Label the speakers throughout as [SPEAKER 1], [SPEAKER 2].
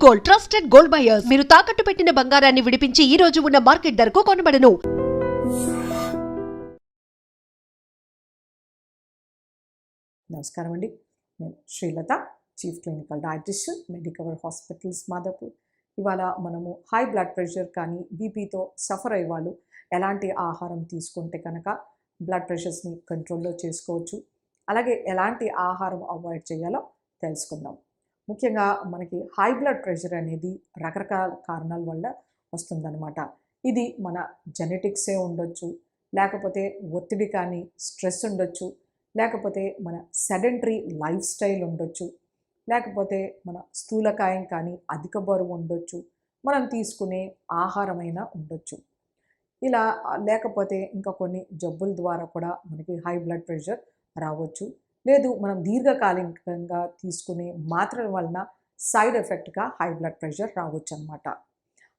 [SPEAKER 1] Gold, trusted gold buyers. మీరు తాకట్టు పెట్టిన బంగారాన్ని విడిపించి ఈ రోజు ఉన్న మార్కెట్ ధరకు కొనబడను.
[SPEAKER 2] నమస్కారం అండి. నేను Srilatha, chief clinical dietitian, Medicover hospitals, Madhapur. ఇవాళ మనము హై బ్లడ్ ప్రెషర్ కానీ బీపీతో సఫర్ అయ్యే వాళ్ళు ఎలాంటి ఆహారం తీసుకుంటే కనుక బ్లడ్ ప్రెషర్స్ని కంట్రోల్లో చేసుకోవచ్చు, అలాగే ఎలాంటి ఆహారం అవాయిడ్ చేయాలో తెలుసుకుందాం. ముఖ్యంగా మనకి హై బ్లడ్ ప్రెషర్ అనేది రకరకాల కారణాల వల్ల వస్తుందన్నమాట. ఇది మన జెనెటిక్సే ఉండొచ్చు, లేకపోతే ఒత్తిడి కానీ స్ట్రెస్ ఉండొచ్చు, లేకపోతే మన సెడెంటరీ లైఫ్ స్టైల్ ఉండొచ్చు, లేకపోతే మన స్థూలకాయం కానీ అధిక బరువు ఉండొచ్చు, మనం తీసుకునే ఆహారమైనా ఉండొచ్చు. ఇలా లేకపోతే ఇంకా కొన్ని జబ్బుల ద్వారా కూడా మనకి హై బ్లడ్ ప్రెషర్ రావచ్చు. లేదు మనం దీర్ఘకాలికంగా తీసుకునే మాత్రల వలన సైడ్ ఎఫెక్ట్గా హై బ్లడ్ ప్రెషర్ రావచ్చు అనమాట.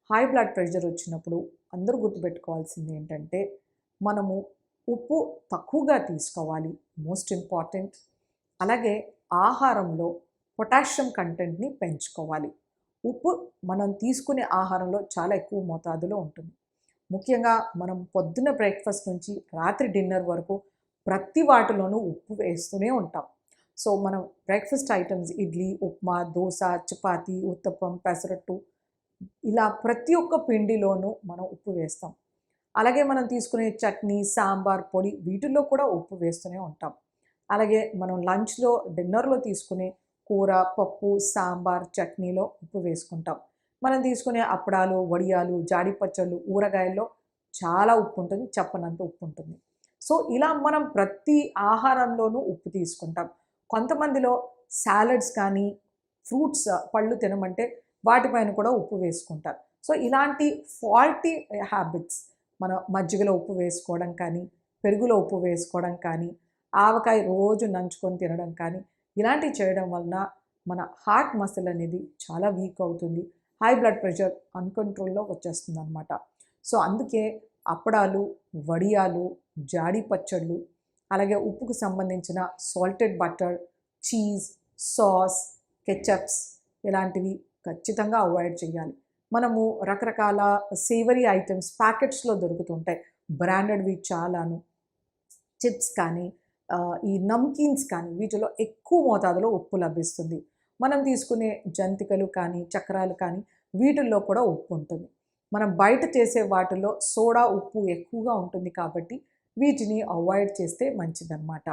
[SPEAKER 2] హై బ్లడ్ ప్రెషర్ వచ్చినప్పుడు అందరూ గుర్తుపెట్టుకోవాల్సింది ఏంటంటే మనము ఉప్పు తక్కువగా తీసుకోవాలి, మోస్ట్ ఇంపార్టెంట్. అలాగే ఆహారంలో పొటాషియం కంటెంట్ని పెంచుకోవాలి. ఉప్పు మనం తీసుకునే ఆహారంలో చాలా ఎక్కువ మోతాదులో ఉంటుంది. ముఖ్యంగా మనం పొద్దున్న బ్రేక్ఫాస్ట్ నుంచి రాత్రి డిన్నర్ వరకు ప్రతి వాటిలోనూ ఉప్పు వేస్తూనే ఉంటాం. సో మనం బ్రేక్ఫాస్ట్ ఐటమ్స్ ఇడ్లీ, ఉప్మా, దోశ, చపాతీ, ఉత్తప్పం, పెసరట్టు, ఇలా ప్రతి ఒక్క పిండిలోనూ మనం ఉప్పు వేస్తాం. అలాగే మనం తీసుకునే చట్నీ, సాంబార్ పొడి, వీటిల్లో కూడా ఉప్పు వేస్తూనే ఉంటాం. అలాగే మనం లంచ్లో, డిన్నర్లో తీసుకునే కూర, పప్పు, సాంబార్, చట్నీలో ఉప్పు వేసుకుంటాం. మనం తీసుకునే అప్పడాలు, వడియాలు, జాడి పచ్చళ్ళు, ఊరగాయల్లో చాలా ఉప్పు ఉంటుంది, చెప్పనంత ఉప్పు ఉంటుంది. సో ఇలా మనం ప్రతి ఆహారంలోనూ ఉప్పు తీసుకుంటాం. కొంతమందిలో సాలడ్స్ కానీ ఫ్రూట్స్, పళ్ళు తినమంటే వాటిపైన కూడా ఉప్పు వేసుకుంటారు. సో ఇలాంటి ఫాల్టీ హ్యాబిట్స్, మన మజ్జిగలో ఉప్పు వేసుకోవడం కానీ, పెరుగులో ఉప్పు వేసుకోవడం కానీ, ఆవకాయ రోజు నంచుకొని తినడం కానీ, ఇలాంటివి చేయడం వలన మన హార్ట్ మసిల్ అనేది చాలా వీక్ అవుతుంది. హై బ్లడ్ ప్రెషర్ అన్కంట్రోల్లో వచ్చేస్తుంది అనమాట. సో అందుకే అప్పడాలు, వడియాలు, జాడి పచ్చళ్ళు, అలాగే ఉప్పుకు సంబంధించిన salted butter, cheese, sauce, ketchups ఇలాంటివి ఖచ్చితంగా అవాయిడ్ చేయాలి. మనము రకరకాల సేవరీ ఐటమ్స్ ప్యాకెట్స్లో దొరుకుతుంటాయి, బ్రాండెడ్వి చాలాను. చిప్స్ కానీ ఈ నమ్కీన్స్ కానీ వీటిలో ఎక్కువ మోతాదులో ఉప్పు లభిస్తుంది. మనం తీసుకునే జంతికలు కానీ, చక్రాలు కానీ వీటిల్లో కూడా ఉప్పు ఉంటుంది. మనం బయట చేసే వాటిల్లో సోడా, ఉప్పు ఎక్కువగా ఉంటుంది కాబట్టి వీటిని అవాయిడ్ చేస్తే మంచిదన్నమాట.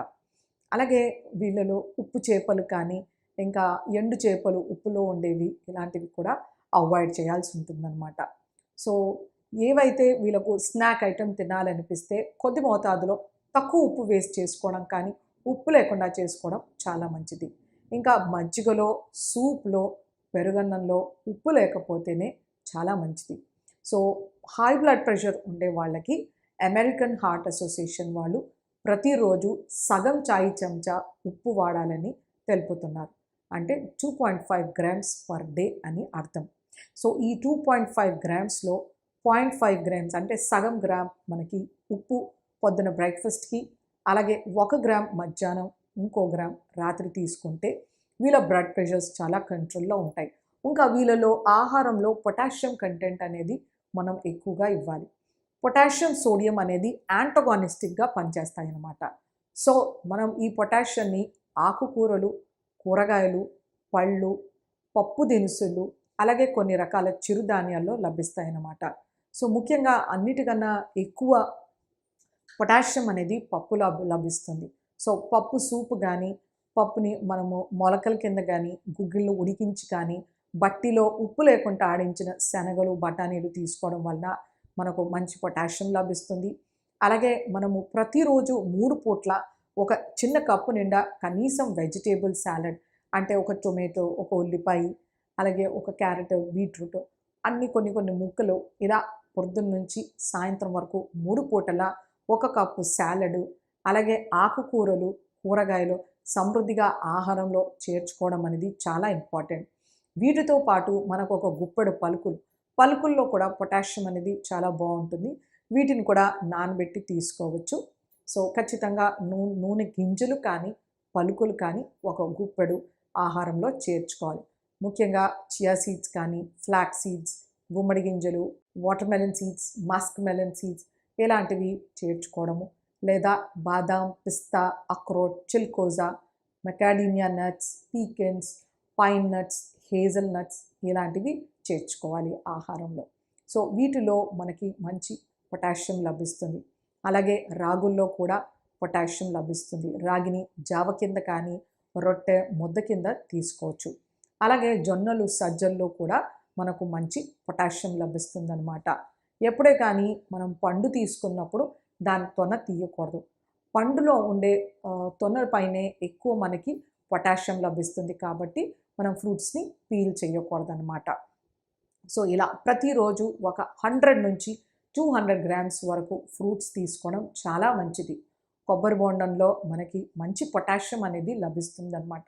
[SPEAKER 2] అలాగే వీళ్ళలో ఉప్పు చేపలు కానీ, ఇంకా ఎండు చేపలు ఉప్పులో ఉండేవి, ఇలాంటివి కూడా అవాయిడ్ చేయాల్సి ఉంటుందన్నమాట. సో ఏవైతే వీళ్ళకు స్నాక్ ఐటెం తినాలనిపిస్తే కొద్ది మోతాదులో తక్కువ ఉప్పు వేస్ట్ చేసుకోవడం కానీ, ఉప్పు లేకుండా చేసుకోవడం చాలా మంచిది. ఇంకా మజ్జిగలో, సూప్లో, పెరుగన్నంలో ఉప్పు లేకపోతేనే చాలా మంచిది. సో హై బ్లడ్ ప్రెషర్ ఉండే వాళ్ళకి అమెరికన్ హార్ట్ అసోసియేషన్ వాళ్ళు ప్రతిరోజు సగం చాయ్ చెంచా ఉప్పు వాడాలని తెలుపుతున్నారు. అంటే 2.5 గ్రామ్స్ పర్ డే అని అర్థం. సో ఈ 2.5 గ్రామ్స్లో 0.5 గ్రామ్స్ అంటే సగం గ్రామ్ మనకి ఉప్పు పొద్దున బ్రేక్ఫాస్ట్కి, అలాగే 1 గ్రామ్ మధ్యాహ్నం, ఇంకో గ్రామ్ రాత్రి తీసుకుంటే వీళ్ళ బ్లడ్ ప్రెషర్స్ చాలా కంట్రోల్లో ఉంటాయి. ఇంకా వీళ్ళలో ఆహారంలో పొటాషియం కంటెంట్ అనేది మనం ఎక్కువగా ఇవ్వాలి. పొటాషియం, సోడియం అనేది యాంటగానిస్టిక్గా పనిచేస్తాయి అన్నమాట. సో మనం ఈ పొటాషియంని ఆకుకూరలు, కూరగాయలు, పళ్ళు, పప్పు దినుసులు, అలాగే కొన్ని రకాల చిరుధాన్యాల్లో లభిస్తాయి అన్నమాట. సో ముఖ్యంగా అన్నిటికన్నా ఎక్కువ పొటాషియం అనేది పప్పులో లభిస్తుంది. సో పప్పు సూపు కానీ, పప్పుని మనము మొలకల కింద కానీ, గుగ్గిళ్ళు ఉడికించి కానీ, బట్టిలో ఉప్పు లేకుండా ఆడించిన శనగలు, బఠానీలు తీసుకోవడం వలన మనకు మంచి పొటాషియం లభిస్తుంది. అలాగే మనము ప్రతిరోజు 3 పూట్ల ఒక చిన్న కప్పు నిండా కనీసం వెజిటేబుల్ సాలడ్, అంటే ఒక టొమాటో, ఒక ఉల్లిపాయ, అలాగే ఒక క్యారెట్, బీట్రూట్, అన్ని కొన్ని ముక్కలు ఇలా పొద్దున్న నుంచి సాయంత్రం వరకు 3 పూటల ఒక కప్పు సాలడ్, అలాగే ఆకుకూరలు, కూరగాయలు సమృద్ధిగా ఆహారంలో చేర్చుకోవడం అనేది చాలా ఇంపార్టెంట్. వీటితో పాటు మనకు ఒక గుప్పెడు పలుకుల్లో కూడా పొటాషియం అనేది చాలా బాగుంటుంది. వీటిని కూడా నానబెట్టి తీసుకోవచ్చు. సో ఖచ్చితంగా నూనె గింజలు కానీ, పలుకులు కానీ ఒక గుప్పెడు ఆహారంలో చేర్చుకోవాలి. ముఖ్యంగా చియా సీడ్స్ కానీ, ఫ్లాక్స్ సీడ్స్, గుమ్మడి గింజలు, watermelon seeds, muskmelon seeds ఇలాంటివి చేర్చుకోవడము. లేదా బాదాం, పిస్తా, అక్రోట్, చిల్కోజా, macadamia nuts, pecans, pine nuts, hazelnuts ఇలాంటివి చేర్చుకోవాలి ఆహారంలో. సో వీటిలో మనకి మంచి పొటాషియం లభిస్తుంది. అలాగే రాగుల్లో కూడా పొటాషియం లభిస్తుంది. రాగిని జావ కింద కానీ, రొట్టె ముద్ద కింద తీసుకోవచ్చు. అలాగే జొన్నలు, సజ్జల్లో కూడా మనకు మంచి పొటాషియం లభిస్తుందన్నమాట. ఎప్పుడే కానీ మనం పండు తీసుకున్నప్పుడు దాని తొన తీయకూడదు. పండులో ఉండే తొన పైనే ఎక్కువ మనకి పొటాషియం లభిస్తుంది కాబట్టి మనం ఫ్రూట్స్ని పీల్ చేయకూడదన్నమాట. సో ఇలా ప్రతిరోజు ఒక 100 నుంచి 200 గ్రామ్స్ వరకు ఫ్రూట్స్ తీసుకోవడం చాలా మంచిది. కొబ్బరి బోండంలో మనకి మంచి పొటాషియం అనేది లభిస్తుందన్నమాట.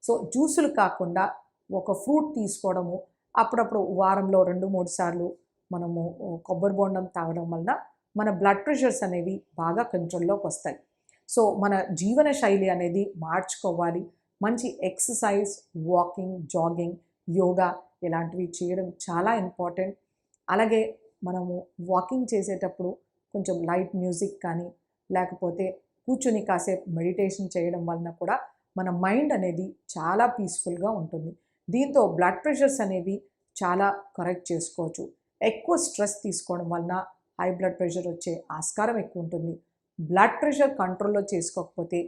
[SPEAKER 2] సో జ్యూసులు కాకుండా ఒక ఫ్రూట్ తీసుకోవడము, అప్పుడప్పుడు వారంలో 2-3 సార్లు మనము కొబ్బరి బోండం తాగడం వలన మన బ్లడ్ ప్రెషర్స్ అనేవి బాగా కంట్రోల్లోకి వస్తాయి. సో మన జీవన శైలి అనేది మార్చుకోవాలి. మంచి ఎక్సర్సైజ్, వాకింగ్, జాగింగ్, యోగా ఇలాంటివి చేయడం చాలా ఇంపార్టెంట్. అలాగే మనము వాకింగ్ చేసేటప్పుడు కొంచెం లైట్ మ్యూజిక్ కానీ, లేకపోతే కూర్చొని కాసేపు మెడిటేషన్ చేయడం వలన కూడా మన మైండ్ అనేది చాలా పీస్ఫుల్గా ఉంటుంది. దీంతో బ్లడ్ ప్రెషర్స్ అనేవి చాలా కరెక్ట్ చేసుకోవచ్చు. ఎక్కువ స్ట్రెస్ తీసుకోవడం వలన హై బ్లడ్ ప్రెషర్ వచ్చే ఆస్కారం ఎక్కువ ఉంటుంది. బ్లడ్ ప్రెషర్ కంట్రోల్లో చేసుకోకపోతే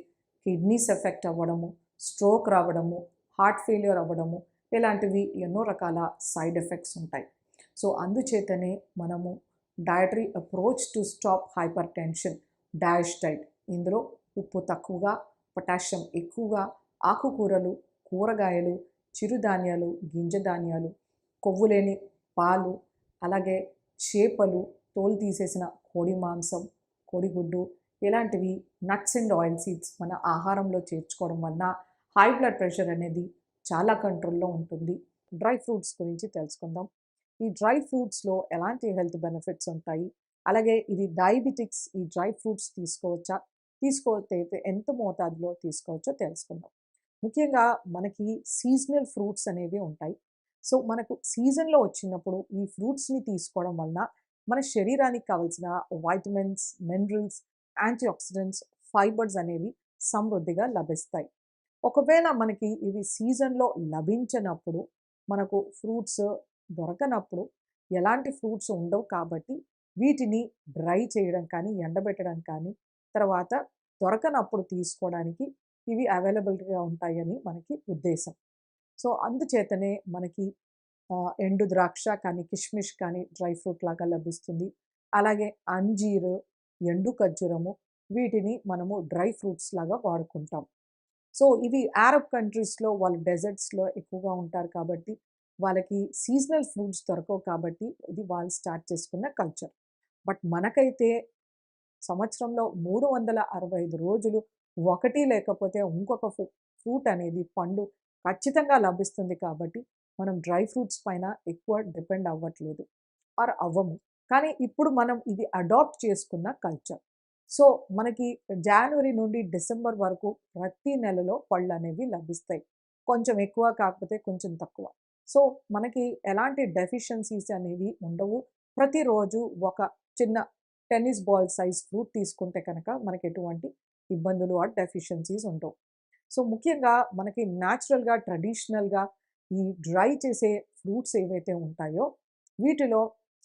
[SPEAKER 2] కిడ్నీస్ ఎఫెక్ట్ అవ్వడము, స్ట్రోక్ రావడము, హార్ట్ ఫెయిల్యూర్ అవ్వడము ఇలాంటివి ఎన్నో రకాల సైడ్ ఎఫెక్ట్స్ ఉంటాయి. సో అందుచేతనే మనము dietary approach to stop hyper tension, dash diet. ఇందులో ఉప్పు తక్కువగా, పొటాషియం ఎక్కువగా, ఆకుకూరలు, కూరగాయలు, చిరుధాన్యాలు, గింజ ధాన్యాలు, కొవ్వు లేని పాలు, అలాగే చేపలు, తోలు తీసేసిన కోడి మాంసం, కోడిగుడ్డు ఇలాంటివి నట్స్ అండ్ ఆయిల్ సీడ్స్ మన ఆహారంలో చేర్చుకోవడం వలన హై బ్లడ్ ప్రెషర్ అనేది చాలా కంట్రోల్లో ఉంటుంది. డ్రై ఫ్రూట్స్ గురించి తెలుసుకుందాం. ఈ డ్రై ఫ్రూట్స్లో ఎలాంటి హెల్త్ బెనిఫిట్స్ ఉంటాయి, అలాగే ఇది డయాబెటిక్స్ ఈ డ్రై ఫ్రూట్స్ తీసుకోవచ్చా, తీసుకోతే ఎంత మోతాదులో తీసుకోవచ్చో తెలుసుకుందాం. ముఖ్యంగా మనకి సీజనల్ ఫ్రూట్స్ అనేవి ఉంటాయి. సో మనకు సీజన్లో వచ్చినప్పుడు ఈ ఫ్రూట్స్ని తీసుకోవడం వలన మన శరీరానికి కావాల్సిన vitamins, minerals, antioxidants, fibres అనేవి సమృద్ధిగా లభిస్తాయి. ఒకవేళ మనకి ఇవి సీజన్లో లభించినప్పుడు, మనకు ఫ్రూట్స్ దొరకనప్పుడు ఎలాంటి ఫ్రూట్స్ ఉండవు కాబట్టి వీటిని డ్రై చేయడం కానీ, ఎండబెట్టడం కానీ, తర్వాత దొరకనప్పుడు తీసుకోవడానికి ఇవి అవైలబిలిటీగా ఉంటాయని మనకి ఉద్దేశం. సో అందుచేతనే మనకి ఎండు ద్రాక్ష కానీ, కిష్మిష్ కానీ డ్రై ఫ్రూట్ లాగా లభిస్తుంది. అలాగే అంజీరు, ఎండు ఖర్జూరము వీటిని మనము డ్రై ఫ్రూట్స్ లాగా వాడుకుంటాం. సో ఇవి అరబ్ కంట్రీస్లో వాళ్ళు డెజర్ట్స్లో ఎక్కువగా ఉంటారు కాబట్టి వాళ్ళకి సీజనల్ ఫ్రూట్స్ దొరకవు కాబట్టి ఇది వాళ్ళు స్టార్ట్ చేసుకున్న కల్చర్. బట్ మనకైతే సంవత్సరంలో 365 రోజులు ఒకటి లేకపోతే ఇంకొక ఫ్రూట్ అనేది పండు ఖచ్చితంగా లభిస్తుంది కాబట్టి మనం డ్రై ఫ్రూట్స్ పైన ఎక్కువ డిపెండ్ అవ్వట్లేదు ఆర్ అవ్వము. కానీ ఇప్పుడు మనం ఇది అడాప్ట్ చేసుకున్న కల్చర్. సో మనకి జనవరి నుండి డిసెంబర్ వరకు ప్రతి నెలలో పళ్ళు అనేవి లభిస్తాయి. కొంచెం ఎక్కువ కాకపోతే కొంచెం తక్కువ. సో మనకి ఎలాంటి డెఫిషియన్సీస్ అనేవి ఉండవు. ప్రతిరోజు ఒక చిన్న టెన్నిస్ బాల్ సైజ్ ఫ్రూట్ తీసుకుంటే కనుక మనకి ఎటువంటి ఇబ్బందులు ఆర్ డెఫిషియన్సీస్ ఉండవు. సో ముఖ్యంగా మనకి న్యాచురల్గా, ట్రెడిషనల్గా ఈ డ్రై చేసే ఫ్రూట్స్ ఏవైతే ఉంటాయో వీటిలో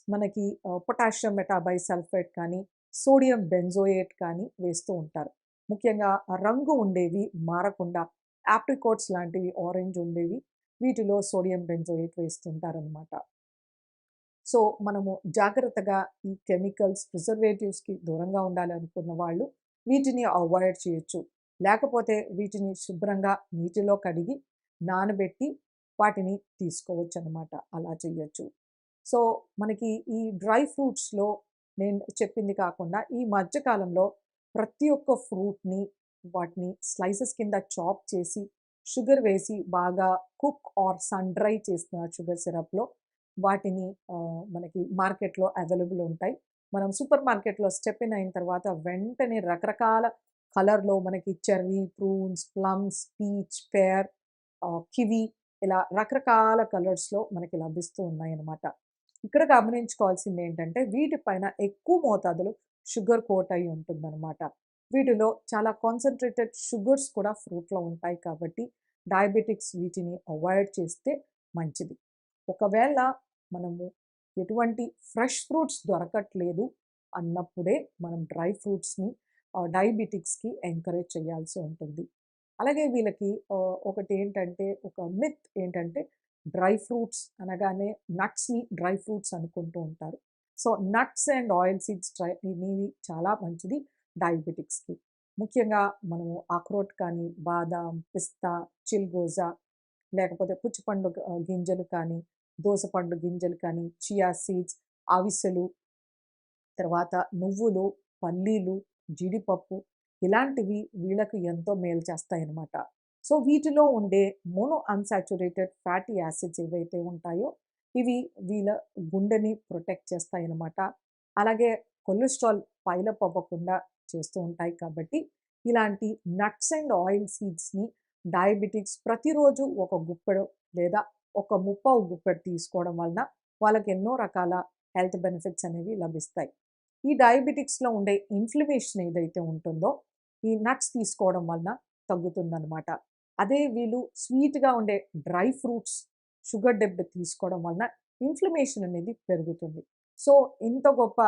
[SPEAKER 2] మనకి పొటాషియం మెటాబైసల్ఫేట్ కానీ, సోడియం బెంజోయేట్ కానీ వేస్తూ ఉంటారు. ముఖ్యంగా రంగు ఉండేవి మారకుండా ఆప్రికాట్స్ లాంటివి ఆరెంజ్ ఉండేవి వీటిలో సోడియం బెంజోయేట్ వేస్తుంటారనమాట. సో మనము జాగ్రత్తగా ఈ కెమికల్స్, ప్రిజర్వేటివ్స్కి దూరంగా ఉండాలనుకున్న వాళ్ళు వీటిని అవాయిడ్ చేయొచ్చు. లేకపోతే వీటిని శుభ్రంగా నీటిలో కడిగి నానబెట్టి వాటిని తీసుకోవచ్చు అనమాట. అలా చేయొచ్చు. సో మనకి ఈ డ్రై ఫ్రూట్స్లో నేను చెప్పింది కాకుండా ఈ మధ్యకాలంలో ప్రతి ఒక్క ఫ్రూట్ని వాటిని స్లైసెస్ కింద చాప్ చేసి షుగర్ వేసి బాగా కుక్ ఆర్ సన్ డ్రై చేసిన షుగర్ సిరప్లో వాటిని మనకి మార్కెట్లో అవైలబుల్ ఉంటాయి. మనం సూపర్ మార్కెట్లో స్టెప్ ఇన్ అయిన తర్వాత వెంటనే రకరకాల కలర్లో మనకి చెర్రీ, ప్రూన్స్, ప్లమ్స్, పీచ్, పేర్, కివి ఇలా రకరకాల కలర్స్లో మనకి లభిస్తూ ఉన్నాయన్నమాట. ఇక్కడ గమనించుకోవాల్సింది ఏంటంటే వీటిపైన ఎక్కువ మోతాదులో షుగర్ కోట్ అయి ఉంటుందన్నమాట. వీటిలో చాలా కాన్సన్ట్రేటెడ్ షుగర్స్ కూడా ఫ్రూట్లో ఉంటాయి కాబట్టి డయాబెటిక్స్ వీటిని అవాయిడ్ చేస్తే మంచిది. ఒకవేళ మనము ఎటువంటి ఫ్రెష్ ఫ్రూట్స్ దొరకట్లేదు అన్నప్పుడే మనం డ్రై ఫ్రూట్స్ని డయాబెటిక్స్కి ఎంకరేజ్ చేయాల్సి ఉంటుంది. అలాగే వీళ్ళకి ఒకటి ఏంటంటే ఒక మిత్ ఏంటంటే డ్రై ఫ్రూట్స్ అనగానే నట్స్ని డ్రై ఫ్రూట్స్ అనుకుంటూ ఉంటారు. So nuts and oil seeds ఇవి చాలా మంచిది డయాబెటిక్స్కి. ముఖ్యంగా మనము అక్రోట్ కానీ, బాదాం, పిస్తా, చిల్గోజా, లేకపోతే పుచ్చిపండు గింజలు కానీ, దోసపండు గింజలు కానీ, చియా సీడ్స్, అవిసెలు, తర్వాత నువ్వులు, పల్లీలు, జీడిపప్పు ఇలాంటివి వీళ్ళకు ఎంతో మేలు చేస్తాయన్నమాట. సో వీటిలో ఉండే మోనో అన్సాచురేటెడ్ ఫ్యాటీ యాసిడ్స్ ఏవైతే ఉంటాయో ఇవి వీళ్ళ గుండెని ప్రొటెక్ట్ చేస్తాయన్నమాట. అలాగే కొలెస్ట్రాల్ పైలప్ అవ్వకుండా చేస్తూ ఉంటాయి కాబట్టి ఇలాంటి నట్స్ అండ్ ఆయిల్ సీడ్స్ని డయాబెటిక్స్ ప్రతిరోజు ఒక గుప్పెడు లేదా ఒక ముప్పావు గుప్పెడు తీసుకోవడం వలన వాళ్ళకి ఎన్నో రకాల హెల్త్ బెనిఫిట్స్ అనేవి లభిస్తాయి. ఈ డయాబెటిక్స్లో ఉండే ఇన్ఫ్లమేషన్ ఏదైతే ఉంటుందో ఈ నట్స్ తీసుకోవడం వలన తగ్గుతుందన్నమాట. అదే వీళ్ళు స్వీట్గా ఉండే డ్రై ఫ్రూట్స్ షుగర్ డెబ్ట్ తీసుకోవడం వలన ఇన్ఫ్లమేషన్ అనేది పెరుగుతుంది. సో ఇంత గొప్ప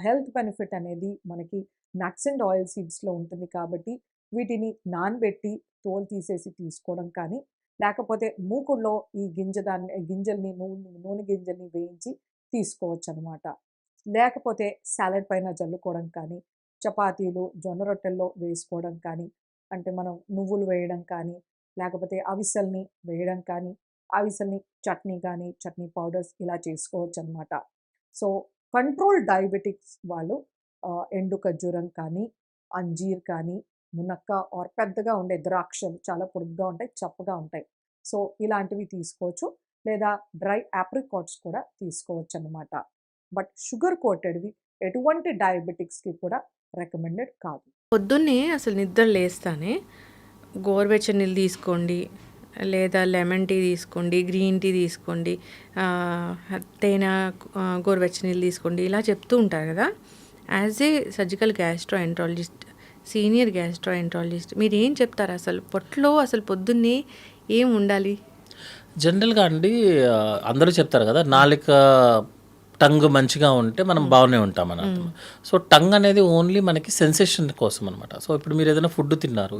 [SPEAKER 2] హెల్త్ బెనిఫిట్ అనేది మనకి నట్స్ అండ్ ఆయిల్ సీడ్స్లో ఉంటుంది కాబట్టి వీటిని నానబెట్టి తోలు తీసేసి తీసుకోవడం కానీ, లేకపోతే మూకుడులో ఈ గింజల్ని నూనె గింజల్ని వేయించి తీసుకోవచ్చు అనమాట. లేకపోతే సాలెడ్ పైన జల్లుకోవడం కానీ, చపాతీలు, జొన్న రొట్టెల్లో వేసుకోవడం కానీ, అంటే మనం నువ్వులు వేయడం కానీ, లేకపోతే అవిసెల్ని వేయడం కానీ, అవిసెల్ని చట్నీ కానీ, చట్నీ పౌడర్స్ ఇలా చేసుకోవచ్చు అనమాట. సో కంట్రోల్ డయాబెటిక్స్ వాళ్ళు ఎండు ఖర్జూరం కానీ, అంజీర్ కానీ, మునక్క ఆర్ పెద్దగా ఉండే ద్రాక్షలు చాలా పొడుగ్గా ఉంటాయి, చప్పగా ఉంటాయి. సో ఇలాంటివి తీసుకోవచ్చు. లేదా డ్రై ఆప్రికాట్స్ కూడా తీసుకోవచ్చు అనమాట. బట్ షుగర్ కోటెడ్వి ఎటువంటి డయాబెటిక్స్కి కూడా రికమెండెడ్ కాదు.
[SPEAKER 3] పొద్దున్నే అసలు నిద్ర లేస్తానే గోరువెచ్చని నీళ్ళు తీసుకోండి, లేదా లెమన్ టీ తీసుకోండి, గ్రీన్ టీ తీసుకోండి, తేనె గోరువెచ్చని నీళ్ళు తీసుకోండి, ఇలా చెప్తూ ఉంటారు కదా. As a surgical gastroenterologist, senior gastroenterologist, మీరు ఏం చెప్తారు? అసలు పొట్టలో అసలు పొద్దున్నే ఏం ఉండాలి?
[SPEAKER 4] జనరల్గా అండి అందరూ చెప్తారు కదా, నాలుక టంగ్ మంచిగా ఉంటే మనం బాగానే ఉంటాం అని అర్థం. సో టంగ్ అనేది ఓన్లీ మనకి సెన్సేషన్ కోసం అనమాట. సో ఇప్పుడు మీరు ఏదైనా ఫుడ్ తిన్నారు,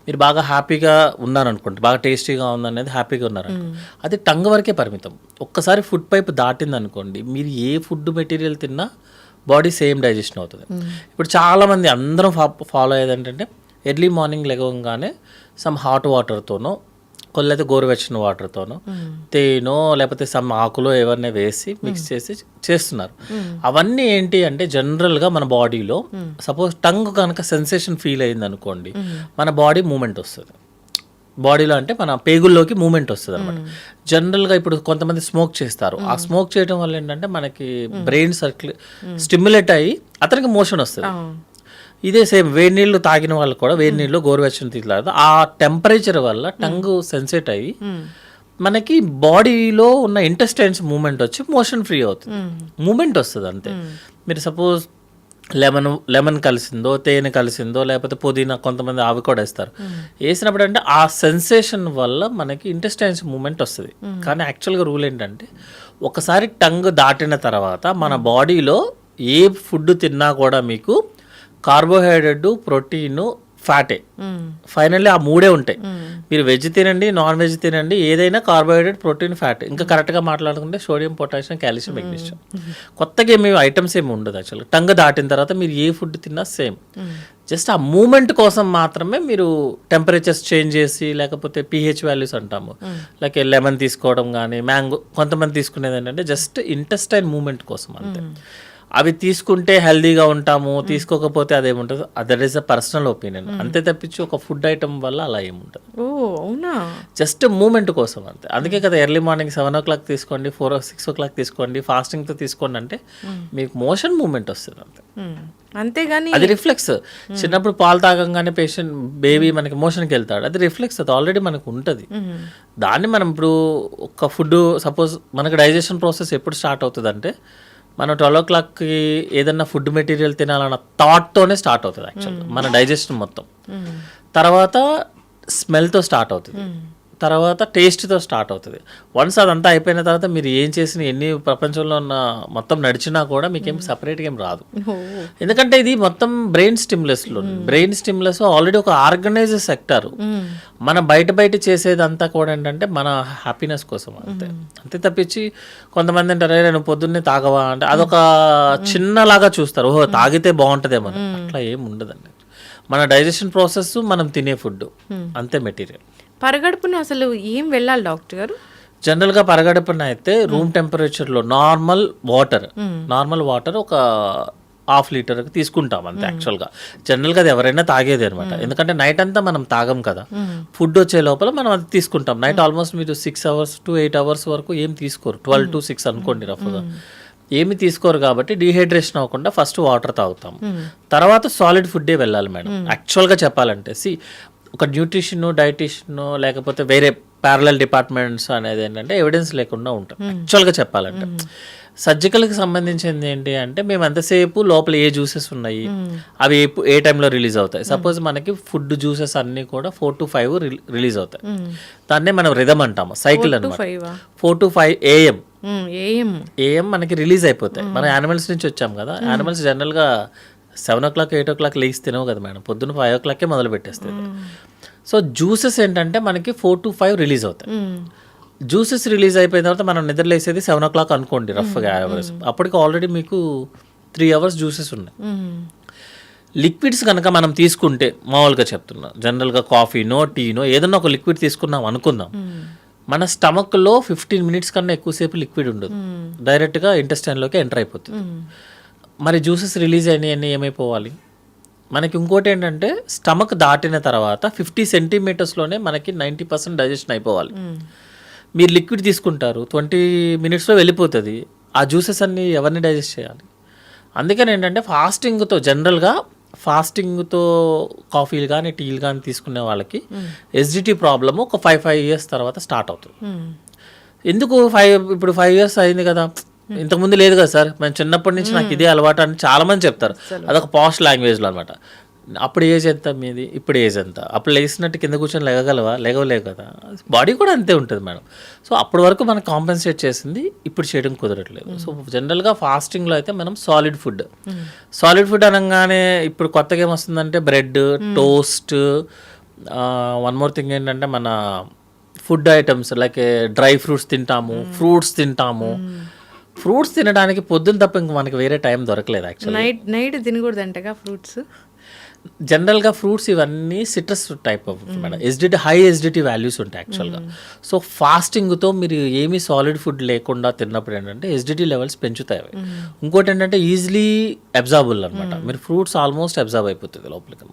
[SPEAKER 4] మీరు బాగా హ్యాపీగా ఉన్నారనుకోండి, బాగా టేస్టీగా ఉందనేది హ్యాపీగా ఉన్నారనుకోండి, అది టంగ్ వరకే పరిమితం. ఒక్కసారి ఫుడ్ పైప్ దాటింది అనుకోండి, మీరు ఏ ఫుడ్ మెటీరియల్ తిన్నా బాడీ సేమ్ డైజెషన్ అవుతుంది. ఇప్పుడు చాలామంది అందరం ఫాలో అయ్యేది ఏంటంటే ఎర్లీ మార్నింగ్ లెగవగానే సమ్ హాట్ వాటర్తోనో కొల్లైతే గోరువెచ్చని వాటర్తోనో తేనో లేకపోతే సమ్ ఆకులో ఎవరినే వేసి మిక్స్ చేసి చేస్తున్నారు. అవన్నీ ఏంటి అంటే జనరల్గా మన బాడీలో సపోజ్ టంగ్ కనుక సెన్సేషన్ ఫీల్ అయింది అనుకోండి, మన బాడీ మూమెంట్ వస్తుంది. బాడీలో అంటే మన పేగుల్లోకి మూమెంట్ వస్తుంది అనమాట. జనరల్గా ఇప్పుడు కొంతమంది స్మోక్ చేస్తారు, ఆ స్మోక్ చేయడం వల్ల ఏంటంటే మనకి బ్రెయిన్ స్టిమ్యులేట్ అయ్యి అతనికి మోషన్ వస్తుంది. ఇదే సేమ్ వేడి నీళ్ళు తాగిన వాళ్ళు కూడా వేడి నీళ్ళు గోరువెచ్చని తీసుకోలేదు, ఆ టెంపరేచర్ వల్ల టంగ్ సెన్సేట్ అయ్యి మనకి బాడీలో ఉన్న ఇంటెస్టైన్స్ మూమెంట్ వచ్చి మోషన్ ఫ్రీ అవుతుంది, మూమెంట్ వస్తుంది అంతే. మీరు సపోజ్ లెమన్ కలిసిందో, తేనె కలిసిందో, లేకపోతే పుదీనా, కొంతమంది అవి కూడా వేస్తారు. వేసినప్పుడు అంటే ఆ సెన్సేషన్ వల్ల మనకి ఇంటెస్టైన్స్ మూమెంట్ వస్తుంది. కానీ యాక్చువల్గా రూల్ ఏంటంటే ఒకసారి టంగ్ దాటిన తర్వాత మన బాడీలో ఏ ఫుడ్ తిన్నా కూడా మీకు కార్బోహైడ్రేట్, ప్రోటీన్, ఫ్యాటే, ఫైనల్లీ ఆ మూడే ఉంటాయి. మీరు వెజ్ తినండి, నాన్ వెజ్ తినండి, ఏదైనా కార్బోహైడ్రేట్, ప్రోటీన్, ఫ్యాట్. ఇంకా కరెక్ట్గా మాట్లాడుకుంటే సోడియం, పొటాషియం, కాల్షియం, మెగ్నీషియం. కొత్తగా ఏమి ఐటమ్స్ ఏమి ఉండదు యాక్చువల్గా. టంగ్ దాటిన తర్వాత మీరు ఏ ఫుడ్ తిన్నా సేమ్. జస్ట్ ఆ మూమెంట్ కోసం మాత్రమే మీరు టెంపరేచర్స్ చేంజ్ చేసి, లేకపోతే pH వాల్యూస్ అంటాము, లైక్ లెమన్ తీసుకోవడం కానీ, మ్యాంగో, కొంతమంది తీసుకునేది ఏంటంటే జస్ట్ ఇంటెస్టైన్ మూమెంట్ కోసం అంతే. అవి తీసుకుంటే హెల్దీగా ఉంటాము, తీసుకోకపోతే అదేముంటుంది, that is a personal opinion. అంతే తప్పించి ఒక ఫుడ్ ఐటమ్ వల్ల అలా ఏముంటుంది.
[SPEAKER 3] ఓ అవునా?
[SPEAKER 4] జస్ట్ మూమెంట్ కోసం అంతే. అందుకే కదా ఎర్లీ మార్నింగ్ 7 o'clock తీసుకోండి, 6 o'clock తీసుకోండి, ఫాస్టింగ్తో తీసుకోండి అంటే మీకు మోషన్ మూమెంట్ వస్తుంది అంతే.
[SPEAKER 3] అంతేగాని
[SPEAKER 4] అది రిఫ్లెక్స్. చిన్నప్పుడు పాలు తాగంగానే బేబీ మనకి మోషన్కి వెళ్తాడు, అది రిఫ్లెక్స్, అది ఆల్రెడీ మనకు ఉంటుంది. దాన్ని మనం ఇప్పుడు ఒక ఫుడ్ సపోజ్ మనకి డైజెషన్ ప్రాసెస్ ఎప్పుడు స్టార్ట్ అవుతుంది అంటే మనం 12 o'clockకి ఏదన్నా ఫుడ్ మెటీరియల్ తినాలన్న థాట్తోనే స్టార్ట్ అవుతుంది యాక్చువల్గా మన డైజెషన్ మొత్తం. తర్వాత స్మెల్తో స్టార్ట్ అవుతుంది, తర్వాత టేస్ట్తో స్టార్ట్ అవుతుంది. వన్స్ అదంతా అయిపోయిన తర్వాత మీరు ఏం చేసిన ఎన్ని ప్రపంచంలో ఉన్న మొత్తం నడిచినా కూడా మీకేం సపరేట్గా ఏం రాదు. ఎందుకంటే ఇది మొత్తం బ్రెయిన్ స్టిమ్యులస్ ఆల్రెడీ ఒక ఆర్గనైజ్ సెక్టర్. మన బయట చేసేదంతా కూడా ఏంటంటే మన హ్యాపీనెస్ కోసం అంతే తప్పించి కొంతమంది అంటారు నేను పొద్దున్నే తాగవా అంటే అదొక చిన్నలాగా చూస్తారు, ఓహో తాగితే బాగుంటుందేమో. అట్లా ఏం ఉండదండి. మన డైజెషన్ ప్రాసెస్, మనం తినే ఫుడ్ అంతే మెటీరియల్.
[SPEAKER 3] పరగడుపున అసలు ఏం వెళ్ళాలి డాక్టర్ గారు?
[SPEAKER 4] జనరల్గా పరగడుపున అయితే రూమ్ టెంపరేచర్లో నార్మల్ వాటర్ ఒక 1/2 లీటర్ తీసుకుంటాం అంతే. యాక్చువల్గా జనరల్గా అది ఎవరైనా తాగేది అనమాట. ఎందుకంటే నైట్ అంతా మనం తాగం కదా, ఫుడ్ వచ్చే లోపల మనం అది తీసుకుంటాం. నైట్ ఆల్మోస్ట్ మీరు 6 hours to 8 hours వరకు ఏం తీసుకోరు, 12 to 6 అనుకోండి రఫ్గా, ఏమి తీసుకోరు. కాబట్టి డీహైడ్రేషన్ అవ్వకుండా ఫస్ట్ వాటర్ తాగుతాం, తర్వాత సాలిడ్ ఫుడ్డే వెళ్ళాలి మేడం. యాక్చువల్గా చెప్పాలంటే ఒక న్యూట్రిషన్, డైటిషియన్ లేకపోతే వేరే ప్యారలల్ డిపార్ట్మెంట్స్ అనేది ఏంటంటే ఎవిడెన్స్ లేకుండా ఉంటాం యాక్చువల్గా చెప్పాలంటే. సర్జికల్కి సంబంధించింది ఏంటి అంటే మేము ఎంతసేపు లోపల ఏ జ్యూసెస్ ఉన్నాయి, అవి ఏ టైంలో రిలీజ్ అవుతాయి. సపోజ్ మనకి ఫుడ్ జ్యూసెస్ అన్నీ కూడా 4 to 5 రిలీజ్ అవుతాయి. దాన్నే మనం రిథమ్ అంటాము, సైకిల్ అనమాట. 4 to 5 AM మనకి రిలీజ్ అయిపోతాయి. మనం యానిమల్స్ నుంచి వచ్చాం కదా, యానిమల్స్ జనరల్గా 7 o'clock 8 o'clock లేచి తినవు కదా మేడం, పొద్దున్న 5 o'clock మొదలు పెట్టేస్తుంది. సో జ్యూసెస్ ఏంటంటే మనకి 4 to 5 రిలీజ్ అవుతాయి. జ్యూసెస్ రిలీజ్ అయిపోయిన తర్వాత మనం నిద్రలేసేది 7 o'clock అనుకోండి రఫ్గా అవర్స్. అప్పటికి ఆల్రెడీ మీకు 3 hours జ్యూసెస్ ఉన్నాయి. లిక్విడ్స్ కనుక మనం తీసుకుంటే మామూలుగా చెప్తున్నా, జనరల్గా కాఫీనో టీనో ఏదన్నా ఒక లిక్విడ్ తీసుకున్నాం అనుకుందాం, మన స్టమక్లో 15 minutes కన్నా ఎక్కువసేపు లిక్విడ్ ఉండదు, డైరెక్ట్గా ఇంటెస్టైన్లోకి ఎంటర్ అయిపోతుంది. మరి జ్యూసెస్ రిలీజ్ అయినాయన్నీ ఏమైపోవాలి మనకి? ఇంకోటి ఏంటంటే స్టమక్ దాటిన తర్వాత 50 centimeters మనకి 90% డైజెషన్ అయిపోవాలి. మీరు లిక్విడ్ తీసుకుంటారు, 20 minutesలో వెళ్ళిపోతుంది. ఆ జ్యూసెస్ అన్నీ ఎవరిని డైజెస్ట్ చేయాలి? అందుకని ఏంటంటే ఫాస్టింగ్తో కాఫీలు కానీ టీలు కానీ తీసుకునే వాళ్ళకి ఎసిడిటీ ప్రాబ్లము ఒక 5 years తర్వాత స్టార్ట్ అవుతుంది. ఎందుకు ఇప్పుడు 5 years అయింది కదా, ఇంతకుముందు లేదు కదా సార్, మేము చిన్నప్పటి నుంచి నాకు ఇదే అలవాటు అని చాలా మంది చెప్తారు. అదొక పాస్ట్ లాంగ్వేజ్లో అనమాట. అప్పుడు ఏజ్ ఎంత మీది, ఇప్పుడు ఏజ్ ఎంత, అప్పుడు లేచినట్టు కింద కూర్చొని లేగలేవు కదా, బాడీ కూడా అంతే ఉంటుంది మేడం. సో అప్పటి వరకు మనం కాంపెన్సేట్ చేసింది ఇప్పుడు చేయడం కుదరట్లేదు. సో జనరల్గా ఫాస్టింగ్లో అయితే మనం సాలిడ్ ఫుడ్ అనగానే ఇప్పుడు కొత్తగా ఏమొస్తుందంటే bread, toast, one more thing ఏంటంటే మన food items like dry fruits తింటాము, ఫ్రూట్స్ తింటాము. ఫ్రూట్స్ తినడానికి పొద్దున్న తప్ప ఇంక మనకి వేరే టైం దొరకలేదు యాక్చువల్లీ.
[SPEAKER 3] నైట్ తినకూడదంటగా ఫ్రూట్స్.
[SPEAKER 4] జనరల్గా ఫ్రూట్స్ ఇవన్నీ citrus type of madam, high acidity values ఉంటాయి యాక్చువల్గా. సో ఫాస్టింగ్తో మీరు ఏమీ సాలిడ్ ఫుడ్ లేకుండా తిన్నప్పుడు ఏంటంటే ఎసిడిటీ లెవెల్స్ పెంచుతాయి. ఇంకోటి ఏంటంటే ఈజీలీ అబ్జార్బుల్ అనమాట, మీరు ఫ్రూట్స్ ఆల్మోస్ట్ అబ్జార్బ్ అయిపోతుంది లోపలికి.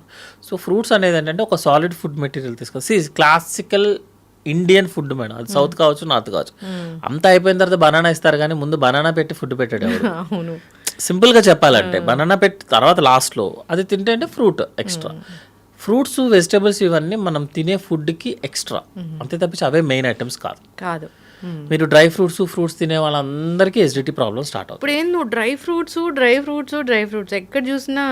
[SPEAKER 4] సో ఫ్రూట్స్ అనేది ఏంటంటే ఒక సాలిడ్ ఫుడ్ మెటీరియల్ తీసుకొని క్లాసికల్ ఇండియన్ ఫుడ్ మేడం, అది సౌత్ కావచ్చు నార్త్ కావచ్చు. అంతా అయిపోయిన తర్వాత బనానా ఇస్తారు కానీ ముందు బనానా పెట్టి ఫుడ్ పెట్టాడు. సింపుల్గా చెప్పాలంటే బనానా పెట్టి తర్వాత లాస్ట్లో అది తింటే అంటే ఫ్రూట్ ఎక్స్ట్రా. ఫ్రూట్స్, వెజిటేబుల్స్ ఇవన్నీ మనం తినే ఫుడ్కి ఎక్స్ట్రా, అంతే తప్పించి అవే మెయిన్ ఐటమ్స్ కాదు. మీరు డ్రై ఫ్రూట్స్ తినే వాళ్ళందరికీ ఎసిడిటీ ప్రాబ్లమ్ స్టార్ట్ అవుతుంది.
[SPEAKER 3] ఇప్పుడు ఏందో డ్రై ఫ్రూట్స్ ఎక్కడ చూసినా